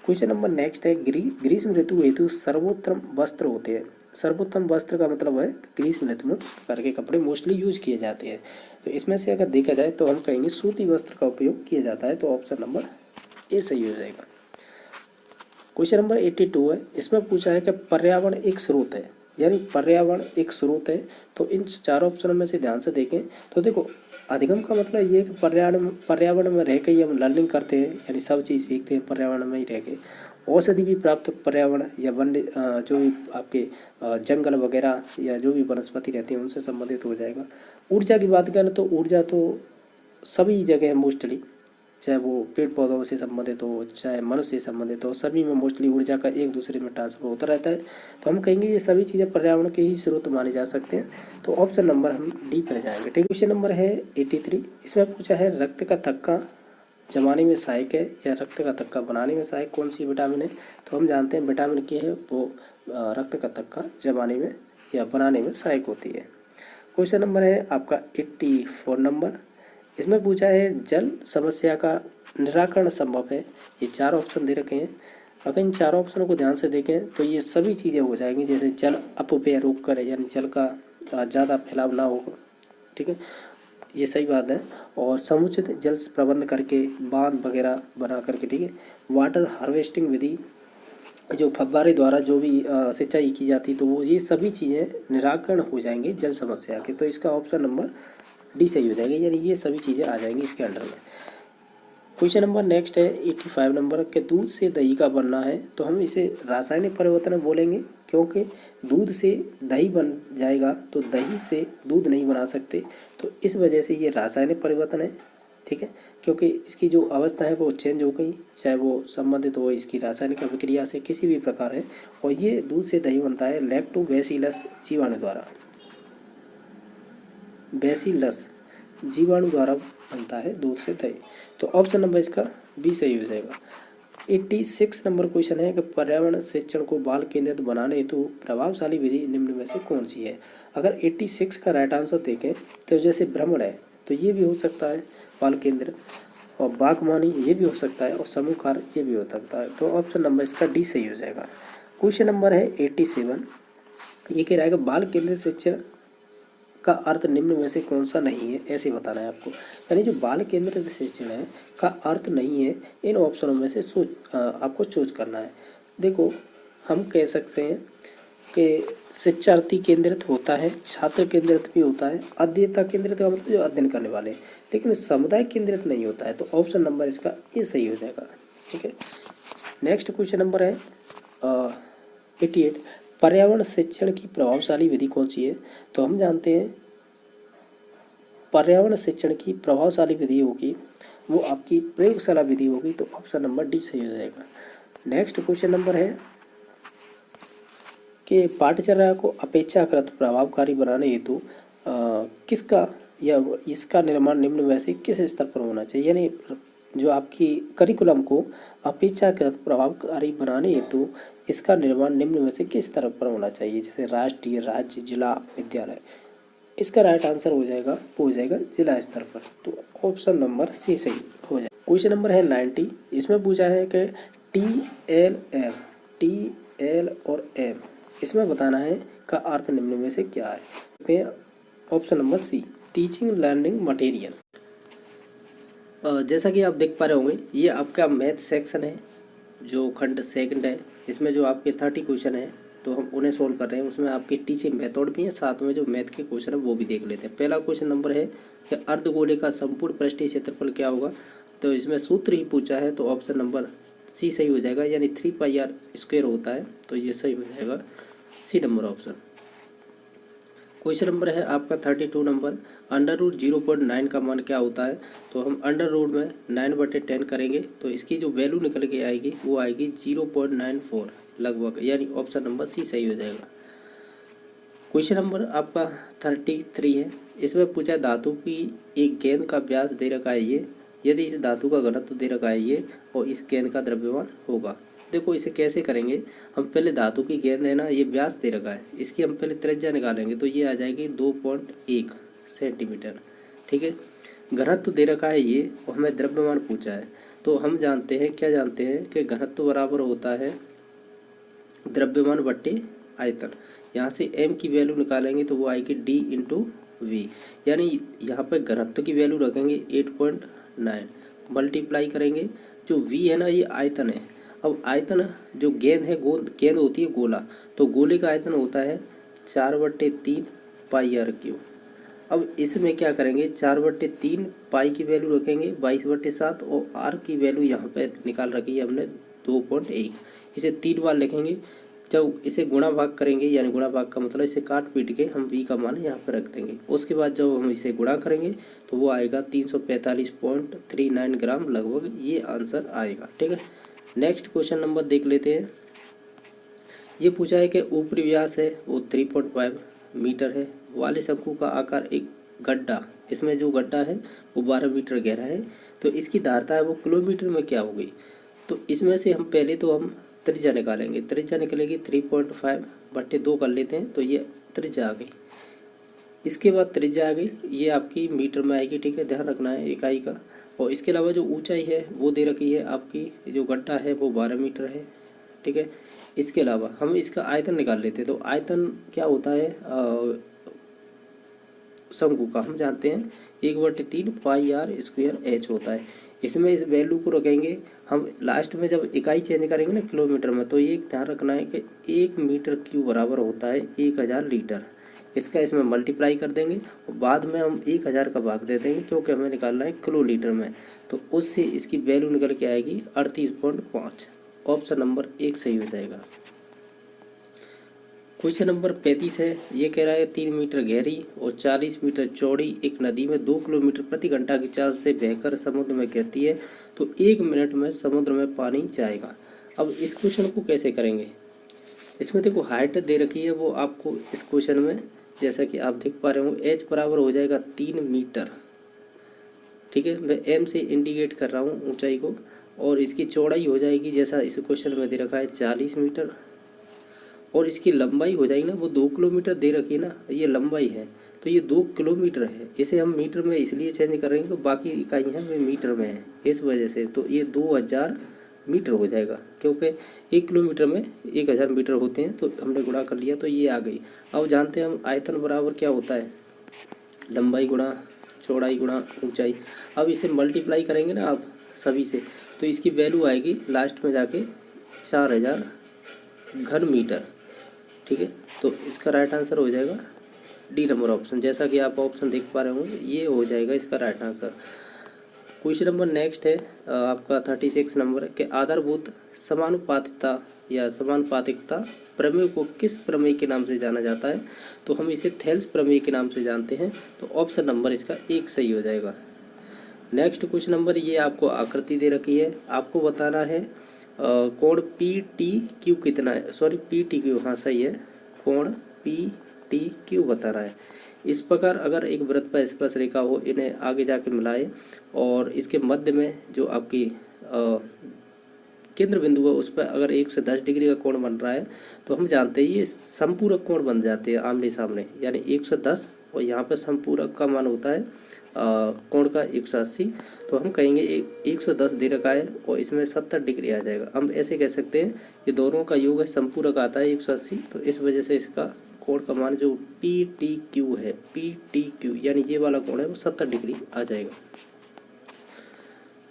क्वेश्चन नंबर नेक्स्ट है, ग्रीष्म ऋतु हेतु सर्वोत्तम वस्त्र होते हैं। सर्वोत्तम वस्त्र का मतलब है ग्रीष्म ऋतु में किस प्रकार के कपड़े मोस्टली यूज किए जाते हैं। तो इसमें से अगर देखा जाए तो हम कहेंगे सूती वस्त्र का उपयोग किया जाता है, तो ऑप्शन नंबर ए सही हो जाएगा। क्वेश्चन नंबर 82 है, इसमें पूछा है कि पर्यावरण एक स्रोत है, यानी पर्यावरण एक स्रोत है। तो इन चार ऑप्शनों में से ध्यान से देखें तो देखो, अधिगम का मतलब ये है कि पर्यावरण में रह के ही हम लर्निंग करते हैं, यानी सब चीज़ सीखते हैं पर्यावरण में ही रह के। औषधि भी प्राप्त पर्यावरण या वन्य जो भी आपके जंगल वगैरह या जो भी वनस्पति रहती हैं उनसे संबंधित हो जाएगा। ऊर्जा की बात करें तो ऊर्जा तो सभी जगह है मोस्टली, चाहे वो पेड़ पौधों से संबंधित हो, चाहे मनुष्य से संबंधित हो, सभी में मोस्टली ऊर्जा का एक दूसरे में ट्रांसफर होता रहता है। तो हम कहेंगे ये सभी चीज़ें पर्यावरण के ही स्रोत माने जा सकते हैं। तो ऑप्शन नंबर हम डी पर जाएंगे। ठीक, क्वेश्चन नंबर है 83, इसमें पूछा है रक्त का थक्का जमाने में सहायक है या रक्त का थक्का बनाने में सहायक कौन सी विटामिन है। तो हम जानते हैं विटामिन के है वो रक्त का थक्का जमाने में या बनाने में सहायक होती है। क्वेश्चन नंबर है आपका 84 नंबर, इसमें पूछा है जल समस्या का निराकरण संभव है। ये चार ऑप्शन दे रखे हैं, अगर इन चारों ऑप्शनों को ध्यान से देखें तो ये सभी चीज़ें हो जाएंगी, जैसे जल अपव्यय रोक कर, यानी जल का ज़्यादा फैलाव ना हो, ठीक है, ये सही बात है। और समुचित जल प्रबंध करके बांध वगैरह बना करके, ठीक है, वाटर हार्वेस्टिंग विधि जो फव्वारे द्वारा जो भी सिंचाई की जाती, तो वो ये सभी चीज़ें निराकरण हो जाएंगे जल समस्या के। तो इसका ऑप्शन नंबर डी सही हो जाएगा, यानी ये सभी चीज़ें आ जाएंगी इसके अंडर में। क्वेश्चन नंबर नेक्स्ट है 85 नंबर के दूध से दही का बनना है। तो हम इसे रासायनिक परिवर्तन बोलेंगे, क्योंकि दूध से दही बन जाएगा तो दही से दूध नहीं बना सकते, तो इस वजह से ये रासायनिक परिवर्तन है। ठीक है, क्योंकि इसकी जो अवस्था है वो चेंज हो गई, चाहे वो संबंधित हो इसकी रासायनिक अभिक्रिया से किसी भी प्रकार है, और ये दूध से दही बनता है लैक्टोबैसिलस जीवाणु द्वारा। बैसिलस जीवाणु द्वारा बनता है दूध से दही। तो ऑप्शन नंबर इसका बी सही हो जाएगा। 86 नंबर क्वेश्चन है कि पर्यावरण शिक्षण को बाल केंद्रित बनाने हेतु प्रभावशाली विधि निम्न में से कौन सी है। अगर 86 का राइट आंसर देखें तो जैसे भ्रमण है तो ये भी हो सकता है बाल केंद्रित, और बागवानी ये भी हो सकता है, और समूह कार्य ये भी हो सकता है। तो ऑप्शन नंबर इसका डी सही हो जाएगा। क्वेश्चन नंबर है 87, ये कह रहा है कि बाल केंद्रित शिक्षण का अर्थ निम्न में से कौन सा नहीं है, ऐसे बताना है आपको। यानी जो बाल केंद्रित शिक्षण है का अर्थ नहीं है, इन ऑप्शनों में से आपको चूज करना है। देखो, हम कह सकते हैं कि शिक्षार्थी केंद्रित होता है, छात्र केंद्रित भी होता है, अध्येता केंद्रित का मतलब जो अध्ययन करने वाले, लेकिन समुदाय केंद्रित नहीं होता है। तो ऑप्शन नंबर इसका ए सही हो जाएगा। ठीक है, नेक्स्ट क्वेश्चन नंबर है 88, पर्यावरण शिक्षण की प्रभावशाली विधि कौन सी है। तो हम जानते हैं पर्यावरण शिक्षण की प्रभावशाली विधि होगी वो आपकी प्रयोगशाला विधि होगी। तो ऑप्शन नंबर डी सही हो जाएगा। नेक्स्ट क्वेश्चन नंबर है कि पाठचर्या को अपेक्षाकृत प्रभावकारी बनाने हेतु किसका या इसका निर्माण निम्न में से किस स्तर पर होना चाहिए। यानी जो आपकी करिकुलम को अपेक्षाकृत प्रभावकारी बनाने हेतु इसका निर्माण निम्न में से किस स्तर पर होना चाहिए, जैसे राष्ट्रीय, राज्य, जिला, विद्यालय। इसका राइट आंसर हो जाएगा जिला स्तर पर। तो ऑप्शन नंबर सी सही हो जाएगा। क्वेश्चन नंबर है 90, इसमें पूछा है कि टी एल और एम इसमें बताना है का अर्थ निम्न में से क्या है। Option number C, teaching learning material. जैसा कि आप देख पा रहे होंगे, ये आपका मैथ सेक्शन है जो खंड सेकंड है। इसमें जो आपके 30 क्वेश्चन है तो हम उन्हें सोल्व कर रहे हैं। उसमें आपकी टीचिंग मेथड भी है, साथ में जो मैथ के क्वेश्चन है वो भी देख लेते हैं। पहला क्वेश्चन नंबर है कि अर्धगोले का संपूर्ण पृष्ठीय क्षेत्रफल क्या होगा। तो इसमें सूत्र ही पूछा है, तो ऑप्शन नंबर सी सही हो जाएगा, यानी 3πr² होता है। तो ये सही हो जाएगा, C number option. Question number है आपका 32 नंबर, √0.9 का मान क्या होता है। तो हम अंडर रूट में 9/10 करेंगे तो इसकी जो वैल्यू निकल के आएगी वो आएगी 0.94 लगभग, यानी ऑप्शन नंबर सी सही हो जाएगा। क्वेश्चन नंबर आपका 33 है, इसमें पूछा धातु की एक गेंद का व्यास दे रखा है ये, यदि इस धातु का घनत्व दे रखा है ये और इस गेंद का द्रव्यमान होगा। देखो इसे कैसे करेंगे, हम पहले धातु की गेंद है ना, ये व्यास दे रखा है, इसकी हम पहले त्रिज्या निकालेंगे तो ये आ जाएगी 2.1 सेंटीमीटर। ठीक है, घनत्व दे रखा है ये और हमें द्रव्यमान पूछा है, तो हम जानते हैं, क्या जानते हैं कि घनत्व बराबर होता है द्रव्यमान बट्टे आयतन। यहाँ से m की वैल्यू निकालेंगे तो वो आएगी d इंटू वी, यानी यहाँ पे घनत्व की वैल्यू रखेंगे 8.9, मल्टीप्लाई करेंगे, जो v है ना ये आयतन है। अब आयतन जो गेंद है, गेंद होती है गोला, तो गोले का आयतन होता है 4/3 पाई आर क्यूब। अब इसमें क्या करेंगे, 4/3 पाई की वैल्यू रखेंगे 22/7 और आर की वैल्यू यहाँ पे निकाल रखी है हमने 2.1, इसे 3 बार लिखेंगे। जब इसे गुणा भाग करेंगे, यानी गुणा भाग का मतलब इसे काट पीट के हम v का मान यहाँ पर रख देंगे। उसके बाद जब हम इसे गुणा करेंगे तो वो आएगा 345.39 ग्राम लगभग, ये आंसर आएगा। ठीक है, नेक्स्ट क्वेश्चन नंबर देख लेते हैं। ये पूछा है कि ऊपरी व्यास है वो 3.5 मीटर है, वाले शंकु का आकार एक गड्ढा, इसमें जो गड्ढा है वो 12 मीटर गहरा है, तो इसकी धारता है वो किलोमीटर में क्या होगी। तो इसमें से हम पहले तो हम त्रिज्या निकालेंगे, त्रिज्या निकलेगी 3.5/2 कर लेते हैं, तो ये त्रिज्या आ गई। इसके बाद त्रिज्या आ गई, ये आपकी मीटर में आएगी। ठीक है, ध्यान रखना है इकाई का। और इसके अलावा जो ऊंचाई है वो दे रखी है आपकी, जो गड्ढा है वो 12 मीटर है। ठीक है, इसके अलावा हम इसका आयतन निकाल लेते हैं, तो आयतन क्या होता है शंकु का, हम जानते हैं 1/3 पाई आर स्क्वायर एच होता है। इसमें इस वैल्यू को रखेंगे हम, लास्ट में जब इकाई चेंज करेंगे ना किलोमीटर में, तो ये ध्यान रखना है कि 1 मीटर क्यूब बराबर होता है 1000 लीटर। इसका इसमें मल्टीप्लाई कर देंगे और बाद में हम 1000 का भाग दे देंगे, क्योंकि हमें निकालना है किलो लीटर में, तो उससे इसकी वैल्यू निकल के आएगी 38.5। ऑप्शन नंबर 1 सही हो जाएगा। क्वेश्चन नंबर 35 है, ये कह रहा है 3 मीटर गहरी और 40 मीटर चौड़ी एक नदी में 2 किलोमीटर प्रति घंटा की चाल से बहकर समुद्र में गिरती है, तो 1 मिनट में समुद्र में पानी जाएगा। अब इस क्वेश्चन को कैसे करेंगे, इसमें देखो हाइट दे रखी है वो आपको इस क्वेश्चन में, जैसा कि आप देख पा रहे हो, h बराबर हो जाएगा 3 मीटर। ठीक है, मैं m से इंडिकेट कर रहा हूँ ऊंचाई को, और इसकी चौड़ाई हो जाएगी जैसा इस क्वेश्चन में दे रखा है 40 मीटर, और इसकी लंबाई हो जाएगी ना, वो 2 किलोमीटर दे रखी है ना, ये लंबाई है, तो ये 2 किलोमीटर है। इसे हम मीटर में इसलिए चेंज करेंगे तो बाकी इकाई हैं वे मीटर में है, इस वजह से तो ये 2000 मीटर हो जाएगा, क्योंकि 1 किलोमीटर में 1000 मीटर होते हैं, तो हमने गुणा कर लिया तो ये आ गई। अब जानते हैं हम आयतन बराबर क्या होता है, लंबाई गुणा चौड़ाई गुणा ऊंचाई। अब इसे मल्टीप्लाई करेंगे ना आप सभी से, तो इसकी वैल्यू आएगी लास्ट में जाके 4000 घन मीटर। ठीक है, तो इसका राइट आंसर हो जाएगा डी नंबर ऑप्शन, जैसा कि आप ऑप्शन देख पा रहे होंगे, ये हो जाएगा इसका right answer. Question number next है आपका 36 नंबर है कि आधारभूत समानुपातिकता या समानुपातिकता प्रमेय को किस प्रमेय के नाम से जाना जाता है, तो हम इसे थेल्स प्रमेय के नाम से जानते हैं, तो ऑप्शन नंबर इसका 1 सही हो जाएगा। नेक्स्ट क्वेश्चन नंबर, ये आपको आकृति दे रखी है, आपको बताना है कोण PTQ कितना है, सॉरी PTQ, हाँ सही है, कोण PTQ बता रहा है। इस प्रकार अगर एक वृत्त पर स्पर्श रेखा हो, इन्हें आगे जाके मिलाए और इसके मध्य में जो आपकी केंद्र बिंदु है उस पर अगर 1 से 10 डिग्री का कोण बन रहा है, तो हम जानते हैं ये संपूरक कोण बन जाते हैं आमने सामने, यानी 110, और यहाँ पर संपूरक का मान होता है कोण का 180, तो हम कहेंगे 110 दे रखा है और इसमें 70 डिग्री आ जाएगा। हम ऐसे कह सकते हैं ये दोनों का योग है, संपूरक आता है 180, तो इस वजह से इसका कोण का मान जो PTQ है, PTQ यानी ये वाला कोण है वो 70 डिग्री आ जाएगा।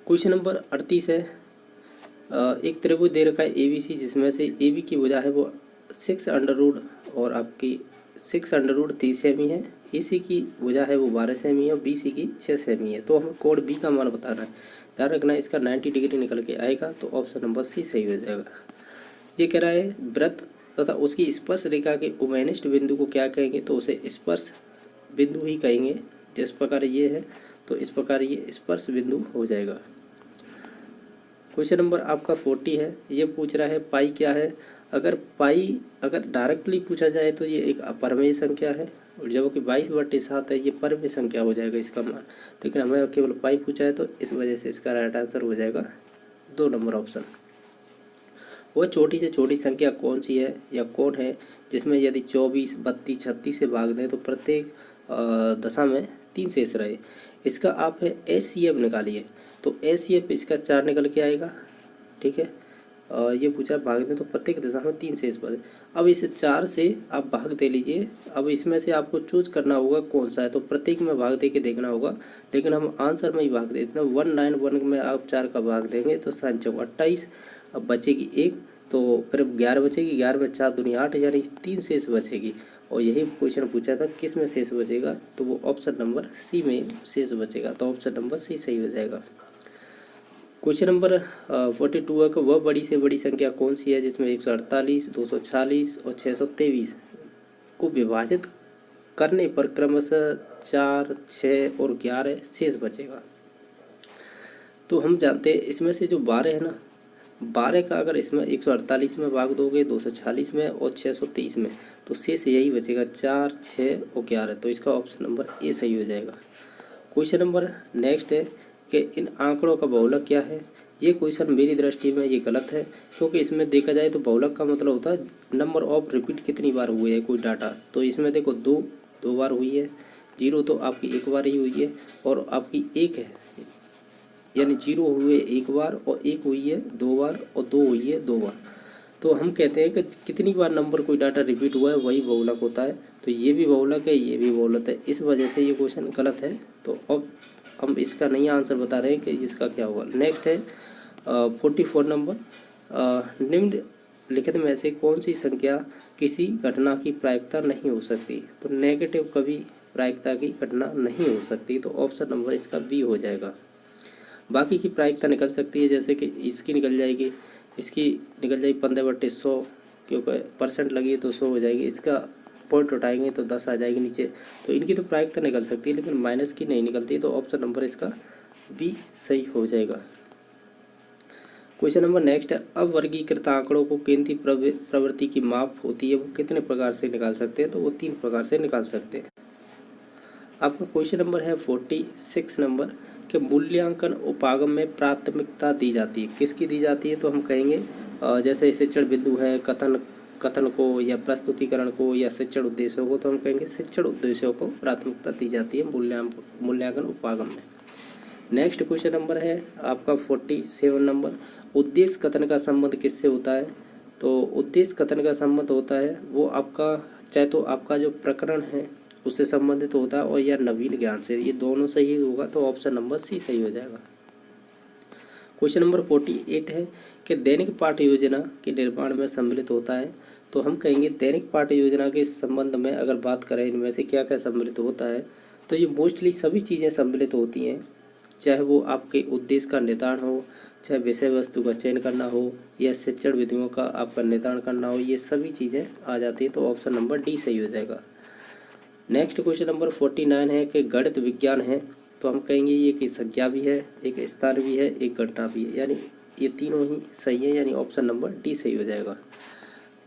क्वेश्चन नंबर 38 है, एक त्रिभुज दे रखा है ABC, जिसमें से AB की भुजा है वो 6√, और आपकी 6√30 सेमी है, AC की भुजा है वो 12 सेमी है और BC की 6 सेमी है, तो हमें कोण B का मान बताना है। ध्यान रखना है इसका 90 डिग्री निकल के आएगा, तो ऑप्शन नंबर C सही हो जाएगा। ये कह रहा है वृत्त तथा उसकी स्पर्श रेखा के उभयनिष्ठ बिंदु को क्या कहेंगे, तो उसे स्पर्श बिंदु ही कहेंगे। जिस प्रकार ये है तो इस प्रकार ये स्पर्श बिंदु हो जाएगा। क्वेश्चन नंबर आपका 40 है, ये पूछ रहा है पाई क्या है। अगर पाई अगर डायरेक्टली पूछा जाए तो ये एक अपरमेय संख्या है, और जबकि 22/7 है ये परमेय संख्या हो जाएगा इसका मान। लेकिन हमें केवल पाई पूछा है तो इस वजह से इसका राइट आंसर हो जाएगा 2 नंबर ऑप्शन। वह छोटी से छोटी संख्या कौन सी है या कौन है जिसमें यदि 24, 32, 36 से भाग दें तो प्रत्येक दशा में 3 शेष रहे। इसका आप है HCF निकालिए। तो HCF इसका 4 निकल के आएगा, ठीक है। ये पूछा भाग दें तो प्रत्येक दशा में 3 शेष बचे। अब इसे 4 से आप भाग दे लीजिए। अब इसमें से आपको चूज करना होगा कौन सा है, तो प्रत्येक में भाग दे के देखना होगा, लेकिन हम आंसर में ही भाग देते हैं। 191 में आप 4 का भाग देंगे तो 7 चौक 28, अब बचेगी 1, तो फिर 11 बचेगी, 11 में 4 दूनी 8, यानी 3 शेष बचेगी। और यही क्वेश्चन पूछा था किस में शेष बचेगा, तो वो ऑप्शन नंबर सी में शेष बचेगा। तो ऑप्शन नंबर सी सही हो जाएगा। क्वेश्चन नंबर 42 है कि वह बड़ी से बड़ी संख्या कौन सी है जिसमें 148, 246 और 623 को विभाजित करने पर क्रमशः 4, 6 और 11 शेष बचेगा। तो हम जानते हैं इसमें से जो 12 है ना, 12 का अगर इसमें 148 में भाग दोगे, 240 में और 623 में, तो शेष यही बचेगा 4, 6 और 11। तो इसका ऑप्शन नंबर ए सही हो जाएगा। क्वेश्चन नंबर नेक्स्ट है कि इन आंकड़ों का बहुलक क्या है। ये क्वेश्चन मेरी दृष्टि में ये गलत है, क्योंकि इसमें देखा जाए तो बहुलक का मतलब होता है नंबर ऑफ रिपीट कितनी बार हुए है कोई डाटा। तो इसमें देखो 2 बार हुई है, 0 तो आपकी 1 बार ही हुई है, और आपकी 1 है, यानी 0 हुए 1 बार और 1 हुई है 2 बार और 2 हुई है 2 बार। तो हम कहते हैं कि कितनी बार नंबर कोई डाटा रिपीट हुआ है वही बहुलक होता है। तो ये भी बहुलक है, ये भी बहुलक है, इस वजह से ये क्वेश्चन गलत है। तो अब हम इसका नया आंसर बता रहे हैं कि इसका क्या होगा। नेक्स्ट है 44 नंबर, निम्नलिखित में से कौन सी संख्या किसी घटना की प्रायिकता नहीं हो सकती। तो नेगेटिव कभी प्रायिकता की घटना नहीं हो सकती, तो ऑप्शन नंबर इसका बी हो जाएगा। बाकी की प्रायिकता निकल सकती है, जैसे कि इसकी निकल जाएगी, इसकी निकल जाएगी 15/100, क्योंकि परसेंट लगी तो 100 हो जाएगी। इसका पॉइंट उठाएंगे तो 10 आ जाएगी नीचे, तो इनकी तो प्रायिकता निकल सकती है, लेकिन माइनस की नहीं निकलती। तो ऑप्शन नंबर इसका बी सही हो जाएगा। क्वेश्चन नंबर नेक्स्ट है, अवर्गीकृत आंकड़ों को केंद्रीय प्रवृत्ति की माप होती है वो कितने प्रकार से निकाल सकते हैं। तो वो 3 प्रकार से निकाल सकते हैं। आपका क्वेश्चन नंबर है 46 नंबर के मूल्यांकन उपागम में प्राथमिकता दी जाती है। किसकी दी जाती है, तो हम कहेंगे जैसे शिक्षण बिंदु है, कथन को या प्रस्तुतिकरण को या शिक्षण उद्देश्यों को, तो हम कहेंगे शिक्षण उद्देश्यों को प्राथमिकता दी जाती है मूल्यांकन उपागम में। नेक्स्ट क्वेश्चन नंबर है आपका 47 नंबर, उद्देश्य कथन का संबंध किससे होता है। तो उद्देश्य कथन का संबंध होता है वो आपका चाहे तो आपका जो प्रकरण है उससे संबंधित होता है और या नवीन ज्ञान से, ये दोनों सही होगा। तो ऑप्शन नंबर सी सही हो जाएगा। क्वेश्चन नंबर 48 है कि दैनिक पाठ्य योजना के निर्माण में सम्मिलित होता है। तो हम कहेंगे दैनिक पाठ्य योजना के संबंध में अगर बात करें इनमें से क्या क्या सम्मिलित होता है, तो ये मोस्टली सभी चीज़ें सम्मिलित होती हैं, चाहे वो आपके उद्देश्य का निर्धारण हो, चाहे विषय वस्तु का चयन करना हो, या शिक्षण विधियों का आपका निर्धारण करना हो, ये सभी चीज़ें आ जाती हैं। तो ऑप्शन नंबर डी सही हो जाएगा। नेक्स्ट क्वेश्चन नंबर 49 है कि गणित विज्ञान है। तो हम कहेंगे ये कि संख्या भी है, एक स्थान भी है, एक घटना भी है, यानी ये तीनों ही सही है, यानी ऑप्शन नंबर डी सही हो जाएगा।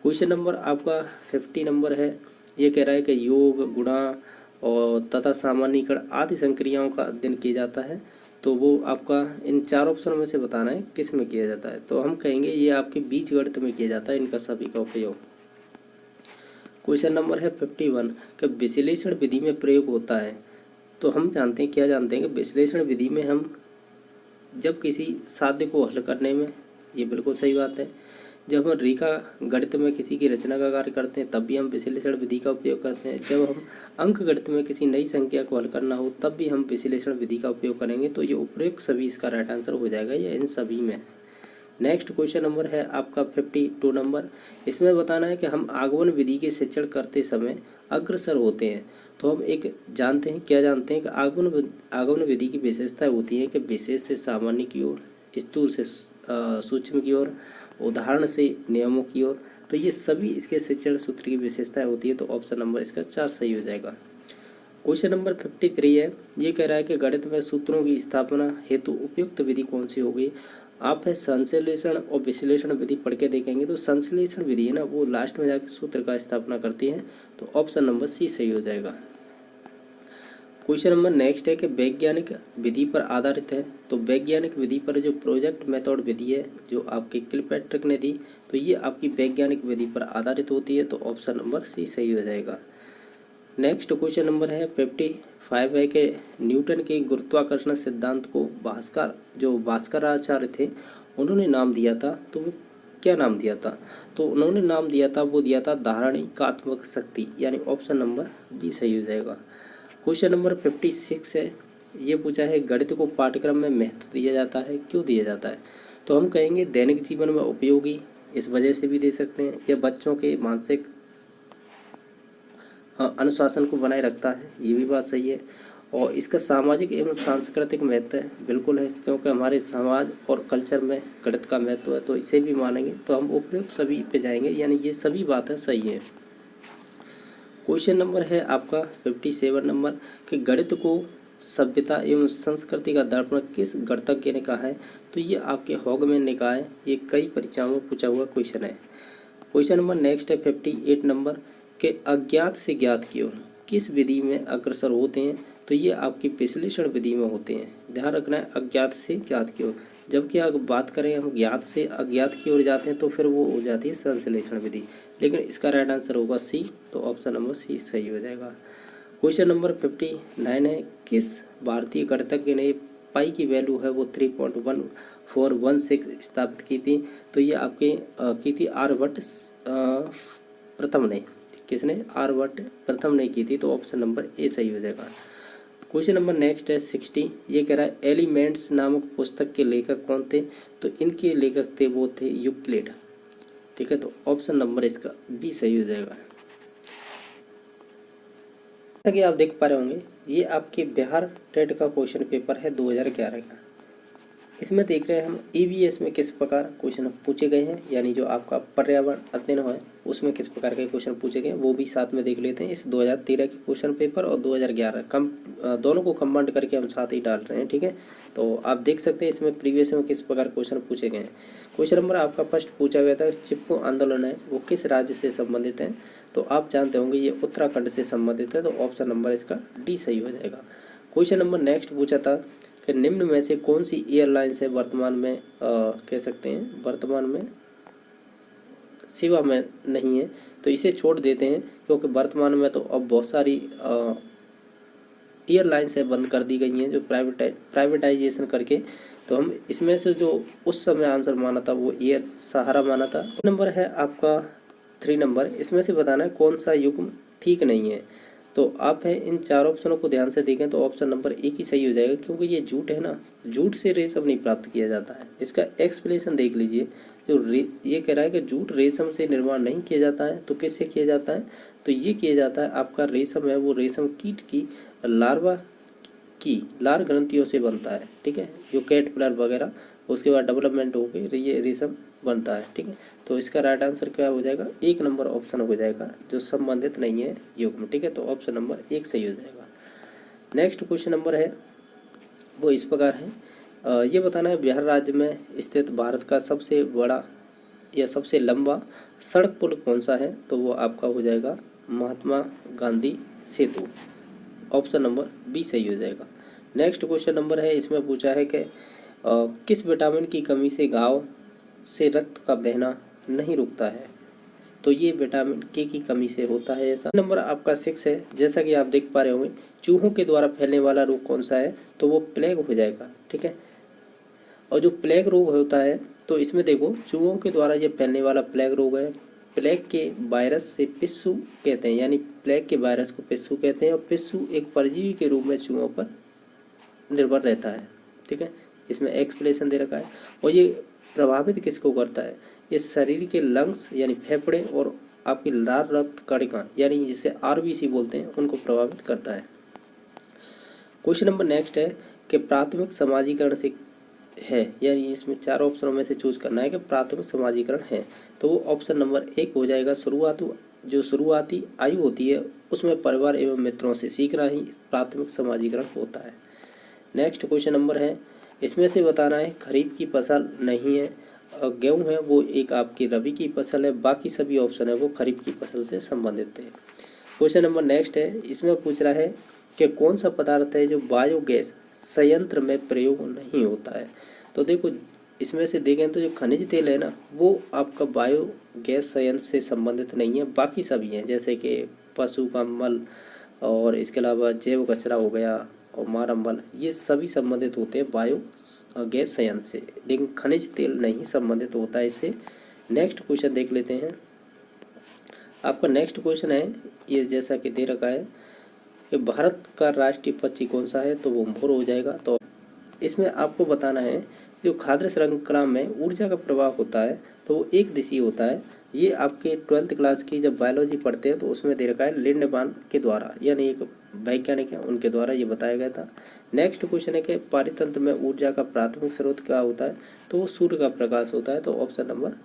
क्वेश्चन नंबर आपका 50 नंबर है, ये कह रहा है कि योग, गुणा और तथा सामान्यीकरण आदि संक्रियाओं का अध्ययन किया जाता है। तो वो आपका इन 4 ऑप्शनों में से बताना है किस में किया जाता है। तो हम कहेंगे ये आपके बीजगणित में किया जाता है इनका सभी का उपयोग। क्वेश्चन नंबर है 51 कि विश्लेषण विधि में प्रयोग होता है। तो हम जानते हैं कि विश्लेषण विधि में हम जब किसी साध्य को हल करने में, ये बिल्कुल सही बात है, जब हम रेखा गणित में किसी की रचना का कार्य करते हैं तब भी हम विश्लेषण विधि का उपयोग करते हैं, जब हम अंक गणित में किसी नई संख्या को हल करना हो तब भी हम विश्लेषण विधि का उपयोग करेंगे। तो ये उपयुक्त सभी इसका राइट आंसर हो जाएगा, या इन सभी में। नेक्स्ट क्वेश्चन नंबर है आपका 52 नंबर, इसमें बताना है कि हम आगमन विधि के शिक्षण करते समय अग्रसर होते हैं। तो हम एक जानते हैं कि आगमन विधि की विशेषताएं होती हैं कि विशेष से सामान्य की ओर, स्थूल से सूक्ष्म की ओर, उदाहरण से नियमों की ओर। तो ये सभी इसके शिक्षण सूत्र की विशेषताएं होती है। तो ऑप्शन नंबर इसका 4 सही हो जाएगा। क्वेश्चन नंबर 53 है, ये कह रहा है कि गणित में सूत्रों की स्थापना हेतु उपयुक्त विधि कौन सी होगी। आप है संश्लेषण और विश्लेषण विधि पढ़ के देखेंगे तो संश्लेषण विधि है ना वो लास्ट में जाके सूत्र का स्थापना करती है, तो ऑप्शन नंबर सी सही हो जाएगा। क्वेश्चन नंबर नेक्स्ट है कि वैज्ञानिक विधि पर आधारित है, तो वैज्ञानिक विधि पर जो प्रोजेक्ट मेथड विधि है जो आपके किलपैट्रिक ने दी, तो ये आपकी वैज्ञानिक विधि पर आधारित होती है, तो ऑप्शन नंबर सी सही हो जाएगा। नेक्स्ट क्वेश्चन नंबर है 55 है कि न्यूटन के गुरुत्वाकर्षण सिद्धांत को भास्कराचार्य थे उन्होंने नाम दिया था, तो वो क्या नाम दिया था? तो उन्होंने नाम दिया था, वो दिया था धारणिकात्मक शक्ति, यानी ऑप्शन नंबर बी सही हो जाएगा। क्वेश्चन नंबर 56 है, ये पूछा है गणित को पाठ्यक्रम में महत्व दिया जाता है, क्यों दिया जाता है? तो हम कहेंगे दैनिक जीवन में उपयोगी, इस वजह से भी दे सकते हैं, या बच्चों के मानसिक अनुशासन को बनाए रखता है, ये भी बात सही है। और इसका सामाजिक एवं सांस्कृतिक महत्व है, बिल्कुल है, क्योंकि हमारे समाज और कल्चर में गणित का महत्व है, तो इसे भी मानेंगे, तो हम उपयुक्त सभी पे जाएंगे, यानी ये सभी बातें सही है। क्वेश्चन नंबर है आपका 57 नंबर कि गणित को सभ्यता एवं संस्कृति का दर्पण किस गणितज्ञ ने कहा है? तो ये आपके हॉगमैन ने कहा है, ये कई परीक्षाओं में पूछा हुआ क्वेश्चन है। क्वेश्चन नंबर नेक्स्ट है 58 नंबर के अज्ञात से ज्ञात की ओर किस विधि में अग्रसर होते हैं? तो ये आपकी विश्लेषण विधि में होते हैं। ध्यान रखना है अज्ञात से ज्ञात की ओर, जबकि अगर बात करें हम ज्ञात से अज्ञात की ओर जाते हैं तो फिर वो हो जाती है संश्लेषण विधि, लेकिन इसका राइट आंसर होगा सी, तो ऑप्शन नंबर सी सही हो जाएगा। क्वेश्चन नंबर 59 है किस भारतीय गणितज्ञ ने पाई की वैल्यू है वो 3.1416 स्थापित की थी? तो ये आपके की थी आर्यभट्ट प्रथम ने। किसने? आर्यभट्ट प्रथम ने की थी, तो ऑप्शन नंबर ए सही हो जाएगा। क्वेश्चन नंबर नेक्स्ट है 60, ये कह रहा है एलिमेंट्स नामक पुस्तक के लेखक कौन थे? तो इनके लेखक थे वो थे यूक्लिड, ठीक है, तो ऑप्शन नंबर इसका बी सही हो जाएगा। जैसा कि आप देख पा रहे होंगे ये आपके बिहार टेट का क्वेश्चन पेपर है 2011 का। इसमें देख रहे हैं हम ईवीएस में किस प्रकार क्वेश्चन पूछे गए हैं, यानी जो आपका पर्यावरण अध्ययन है उसमें किस प्रकार के क्वेश्चन पूछे गए हैं वो भी साथ में देख लेते हैं। इस 2013 के क्वेश्चन पेपर और 2011 दोनों को कंबाइंड करके हम साथ ही डाल रहे हैं, ठीक है। तो आप देख सकते हैं इसमें प्रीवियस में किस प्रकार क्वेश्चन पूछे गए हैं। क्वेश्चन नंबर आपका फर्स्ट पूछा गया था चिपको आंदोलन है वो किस राज्य से संबंधित है? तो आप जानते होंगे ये उत्तराखंड से संबंधित है, तो ऑप्शन नंबर इसका डी सही हो जाएगा। क्वेश्चन नंबर नेक्स्ट पूछा था कि निम्न में से कौन सी एयरलाइंस है वर्तमान में कह सकते हैं वर्तमान में सेवा में नहीं है? तो इसे छोड़ देते हैं, क्योंकि वर्तमान में तो अब बहुत सारी एयरलाइंस है बंद कर दी गई हैं जो प्राइवेटाइजेशन करके। तो हम इसमें से जो उस समय आंसर माना था वो एयर सहारा माना था। नंबर है आपका 3 नंबर, इसमें से बताना है कौन सा युग्म ठीक नहीं है। तो आप है इन 4 ऑप्शनों को ध्यान से देखें तो ऑप्शन नंबर एक ही सही हो जाएगा, क्योंकि ये जूट है ना, जूट से रेशम नहीं प्राप्त किया जाता है। इसका एक्सप्लेनेशन देख लीजिए, जो ये कह रहा है कि जूट रेशम से निर्माण नहीं किया जाता है, तो किससे किया जाता है? तो ये किया जाता है आपका रेशम है वो रेशम कीट की लार्वा की लार ग्रंथियों से बनता है, ठीक है, जो कैटरपिलर वगैरह उसके बाद डेवलपमेंट होकर ये रेशम बनता है, ठीक है। तो इसका राइट आंसर क्या हो जाएगा? 1 नंबर ऑप्शन हो जाएगा जो संबंधित नहीं है युग्म, ठीक है, तो ऑप्शन नंबर 1 सही हो जाएगा। नेक्स्ट क्वेश्चन नंबर है वो इस प्रकार है, ये बताना है बिहार राज्य में स्थित भारत का सबसे बड़ा या सबसे लंबा सड़क पुल कौन सा है? तो वो आपका हो जाएगा महात्मा गांधी सेतु, ऑप्शन नंबर बी सही हो जाएगा। नेक्स्ट क्वेश्चन नंबर है इसमें पूछा है कि किस विटामिन की कमी से घाव से रक्त का बहना नहीं रुकता है? तो ये विटामिन के की कमी से होता है ऐसा। नंबर आपका 6 है, जैसा कि आप देख पा रहे होंगे चूहों के द्वारा फैलने वाला रोग कौन सा है? तो वो प्लेग हो जाएगा, ठीक है। और जो प्लेग रोग होता है तो इसमें देखो चूहों के द्वारा ये फैलने वाला प्लेग रोग है। प्लेग के वायरस से पिस्सू कहते हैं, यानी प्लेग के वायरस को पिस्सू कहते हैं, और पिस्सू एक परजीवी के रूप में चूहों पर निर्भर रहता है, ठीक है। इसमें एक्सप्लेनेशन दे रखा है। और ये प्रभावित किसको करता है? ये शरीर के लंग्स यानी फेफड़े और आपकी लाल रक्त कणिका यानी जिसे आरबीसी बोलते हैं उनको प्रभावित करता है। क्वेश्चन नंबर नेक्स्ट है कि प्राथमिक समाजीकरण से है, यानी इसमें 4 ऑप्शनों में से चूज करना है कि प्राथमिक समाजीकरण है, तो वो ऑप्शन नंबर 1 हो जाएगा। शुरुआती आयु होती है उसमें परिवार एवं मित्रों से सीखना ही प्राथमिक समाजीकरण होता है। नेक्स्ट क्वेश्चन नंबर है इसमें से बताना है खरीफ की फसल नहीं है, गेहूँ है वो एक आपकी रबी की फसल है, बाकी सभी ऑप्शन है वो खरीफ की फसल से संबंधित है। क्वेश्चन नंबर नेक्स्ट है, इसमें पूछ रहा है कि कौन सा पदार्थ है जो बायोगैस संयंत्र में प्रयोग नहीं होता है। तो देखो इसमें से देखें तो जो खनिज तेल है ना वो आपका बायोगैस संयंत्र से संबंधित नहीं है, बाकी सभी हैं जैसे कि पशु का मल और इसके अलावा जैव कचरा हो गया और मानव मल, ये सभी संबंधित होते हैं बायो गैस संयंत्र से, लेकिन खनिज तेल नहीं संबंधित होता है इससे। नेक्स्ट क्वेश्चन देख लेते हैं। आपका नेक्स्ट क्वेश्चन है ये जैसा कि दे रखा है कि भारत का राष्ट्रीय पक्षी कौन सा है, तो वो मोर हो जाएगा। तो इसमें आपको बताना है जो खाद्य श्रृंखला में ऊर्जा का प्रवाह होता है तो वो एक दिशीय होता है। ये आपके 12th क्लास की जब बायोलॉजी पढ़ते हैं तो उसमें दे रखा है लिंडमान के द्वारा, यानी एक वैज्ञानिक है उनके द्वारा ये बताया गया था। नेक्स्ट क्वेश्चन है कि पारितंत्र में ऊर्जा का प्राथमिक स्रोत क्या होता है, तो वो सूर्य का प्रकाश होता है, तो ऑप्शन नंबर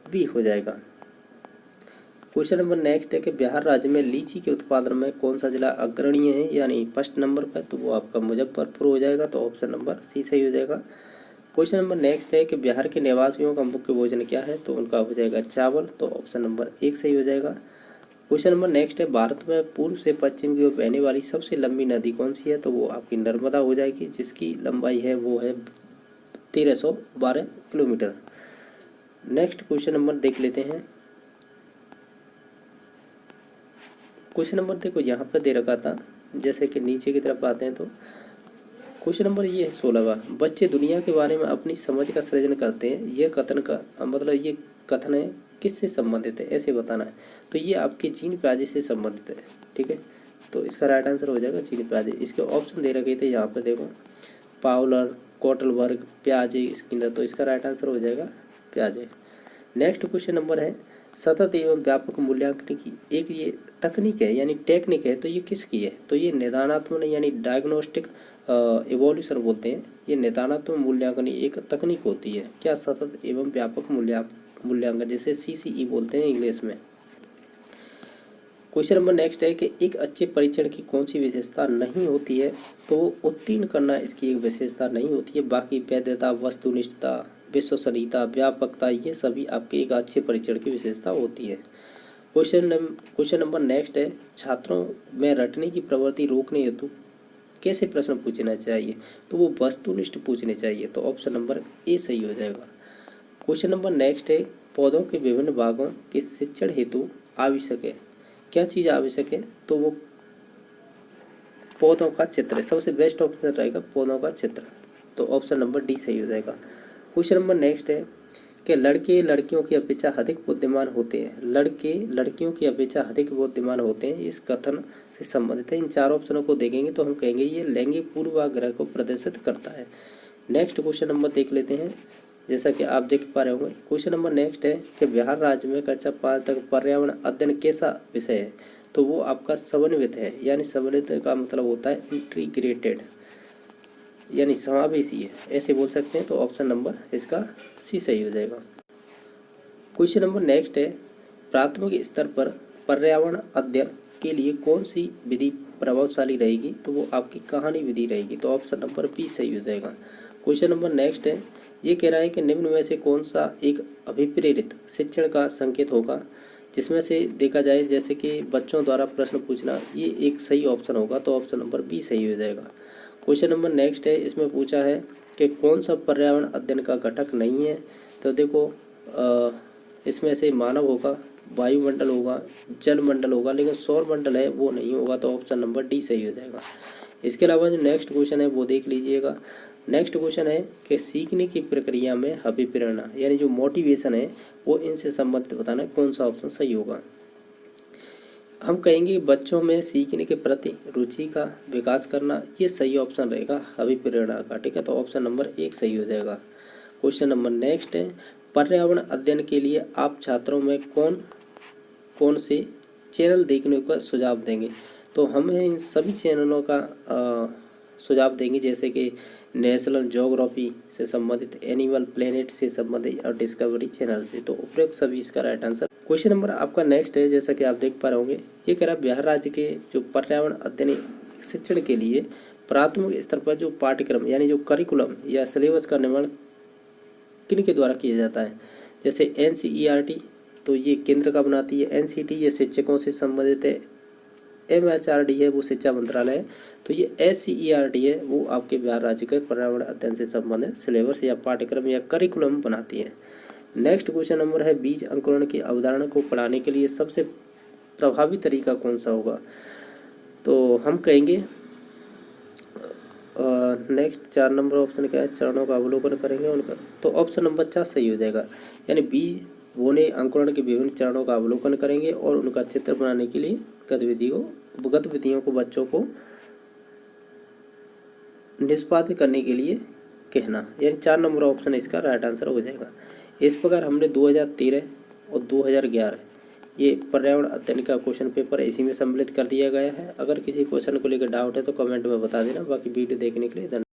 बी हो जाएगा। क्वेश्चन नंबर नेक्स्ट है कि बिहार राज्य में लीची के उत्पादन में कौन सा जिला अग्रणीय है यानी फर्स्ट नंबर पर, तो वो आपका मुजफ्फरपुर हो जाएगा, तो ऑप्शन नंबर सी सही हो जाएगा। क्वेश्चन नंबर नेक्स्ट है कि बिहार के निवासियों का मुख्य भोजन क्या है, तो उनका हो जाएगा चावल, तो ऑप्शन नंबर 1 सही हो जाएगा। क्वेश्चन नंबर नेक्स्ट है भारत में पूर्व से पश्चिम की ओर बहने वाली सबसे लंबी नदी कौन सी है, तो वो आपकी नर्मदा हो जाएगी, जिसकी लंबाई है वो है 1312 किलोमीटर। नेक्स्ट क्वेश्चन नंबर देख लेते हैं। क्वेश्चन नंबर देखो यहाँ पर दे रखा था, जैसे कि नीचे की तरफ आते हैं तो क्वेश्चन नंबर ये है 16वां, बच्चे दुनिया के बारे में अपनी समझ का सृजन करते हैं, यह कथन का मतलब ये कथन है किससे संबंधित है, ऐसे बताना है। तो ये आपके जीन प्याजे से संबंधित है, ठीक है, तो इसका राइट आंसर हो जाएगा जीन प्याजे। इसके ऑप्शन दे रखे थे यहाँ पे देखो, पावलर, कोटलबर्ग, प्याजे, स्किनर, तो इसका राइट आंसर हो जाएगा प्याजे। नेक्स्ट क्वेश्चन नंबर है सतत एवं व्यापक मूल्यांकन की एक ये तकनीक है यानी टेक्निक है, तो ये किसकी है, तो ये निदानात्मक यानी डायग्नोस्टिक इवोल्यूशन बोलते हैं, ये निदानात्मक मूल्यांकन एक तकनीक होती है। क्या सतत एवं व्यापक मूल्यांकन, जैसे CCE बोलते हैं इंग्लिश में। क्वेश्चन नंबर नेक्स्ट है कि एक अच्छे परीक्षण की कौन सी विशेषता नहीं होती है, तो उत्तीर्ण करना इसकी एक विशेषता नहीं होती है, बाकी वैधता, वस्तुनिष्ठता, विश्वसनीयता, व्यापकता, ये सभी आपके एक अच्छे परीक्षण की विशेषता होती है। क्वेश्चन नंबर नेक्स्ट है छात्रों में रटने की प्रवृत्ति रोकने हेतु कैसे प्रश्न पूछना चाहिए, तो वो वस्तुनिष्ठ पूछने चाहिए, तो ऑप्शन नंबर ए सही हो जाएगा। क्वेश्चन नंबर नेक्स्ट है पौधों के विभिन्न भागों के शिक्षण हेतु आवश्यक है, क्या चीज़ आवश्यक है, तो वो पौधों का चित्र है, सबसे बेस्ट ऑप्शन रहेगा पौधों का चित्र, तो ऑप्शन नंबर डी सही हो जाएगा। क्वेश्चन नंबर नेक्स्ट है कि लड़के लड़कियों की अपेक्षा अधिक बुद्धिमान होते हैं, लड़के लड़कियों की अपेक्षा अधिक बुद्धिमान होते हैं, इस कथन से संबंधित है। इन चार ऑप्शनों को देखेंगे तो हम कहेंगे ये लैंगिक पूर्वाग्रह को प्रदर्शित करता है। नेक्स्ट क्वेश्चन नंबर देख लेते हैं, जैसा कि आप देख पा रहे होंगे। क्वेश्चन नंबर नेक्स्ट है कि बिहार राज्य में कक्षा 5 तक पर्यावरण अध्ययन कैसा विषय है, तो वो आपका समन्वित है, यानी समन्वित का मतलब होता है इंटीग्रेटेड यानी समावेशी है, ऐसे बोल सकते हैं, तो ऑप्शन नंबर इसका सी सही हो जाएगा। क्वेश्चन नंबर नेक्स्ट है प्राथमिक स्तर पर पर्यावरण अध्ययन के लिए कौन सी विधि प्रभावशाली रहेगी, तो वो आपकी कहानी विधि रहेगी, तो ऑप्शन नंबर बी सही हो जाएगा। क्वेश्चन नंबर नेक्स्ट है ये कह रहा है कि निम्न में से कौन सा एक अभिप्रेरित शिक्षण का संकेत होगा, जिसमें से देखा जाए जैसे कि बच्चों द्वारा प्रश्न पूछना, ये एक सही ऑप्शन होगा, तो ऑप्शन नंबर बी सही हो जाएगा। क्वेश्चन नंबर नेक्स्ट है इसमें पूछा है कि कौन सा पर्यावरण अध्ययन का घटक नहीं है, तो देखो इसमें से मानव होगा, वायुमंडल होगा, जलमंडल होगा, लेकिन सौर मंडल है वो नहीं होगा, तो ऑप्शन नंबर डी सही हो जाएगा। इसके अलावा जो नेक्स्ट क्वेश्चन है वो देख लीजिएगा। नेक्स्ट क्वेश्चन है कि सीखने की प्रक्रिया में अभिप्रेरणा यानी जो मोटिवेशन है वो इनसे संबंधित बताना है, कौन सा ऑप्शन सही होगा। हम कहेंगे बच्चों में सीखने के प्रति रुचि का विकास करना, ये सही ऑप्शन रहेगा अभिप्रेरणा का, ठीक है, तो ऑप्शन नंबर 1 सही हो जाएगा। क्वेश्चन नंबर नेक्स्ट है पर्यावरण अध्ययन के लिए आप छात्रों में कौन कौन से चैनल देखने का सुझाव देंगे, तो हमें इन सभी चैनलों का सुझाव देंगे, जैसे कि नेशनल ज्योग्राफी से संबंधित, एनिमल प्लेनेट से संबंधित और डिस्कवरी चैनल से, तो उपरोक्त सभी इसका राइट आंसर। क्वेश्चन नंबर आपका नेक्स्ट है, जैसा कि आप देख पा रहे होंगे, ये कह रहा है बिहार राज्य के जो पर्यावरण अध्ययन शिक्षण के लिए प्राथमिक स्तर पर जो पाठ्यक्रम यानी जो करिकुलम या सिलेबस का निर्माण किन के द्वारा किया जाता है? जैसे NCERT, तो ये केंद्र का बनाती है। NCT ये शिक्षकों से संबंधित है। MHRD है वो शिक्षा मंत्रालय है। तो ये SCERT है वो आपके बिहार राज्य के पर्यावरण अध्ययन से संबंधित सिलेबस या पाठ्यक्रम या करिकुलम बनाती है। नेक्स्ट क्वेश्चन नंबर है, बीज अंकुरण की अवधारणा को पढ़ाने के लिए सबसे प्रभावी तरीका कौन सा होगा? तो हम कहेंगे नेक्स्ट 4 नंबर ऑप्शन क्या है, चरणों का अवलोकन करेंगे उनका। तो ऑप्शन नंबर 4 सही हो जाएगा, यानी बीज बोने अंकुरण के विभिन्न चरणों का अवलोकन करेंगे और उनका चित्र बनाने के लिए गतिविधियों को बच्चों को निष्पादित करने के लिए कहना, यानी 4 नंबर ऑप्शन इसका राइट आंसर हो जाएगा। इस प्रकार हमने 2013 और 2011 ये पर्यावरण अध्ययन का क्वेश्चन पेपर इसी में सम्मिलित कर दिया गया है। अगर किसी क्वेश्चन को लेकर डाउट है तो कमेंट में बता देना। बाकी वीडियो देखने के लिए धन्यवाद।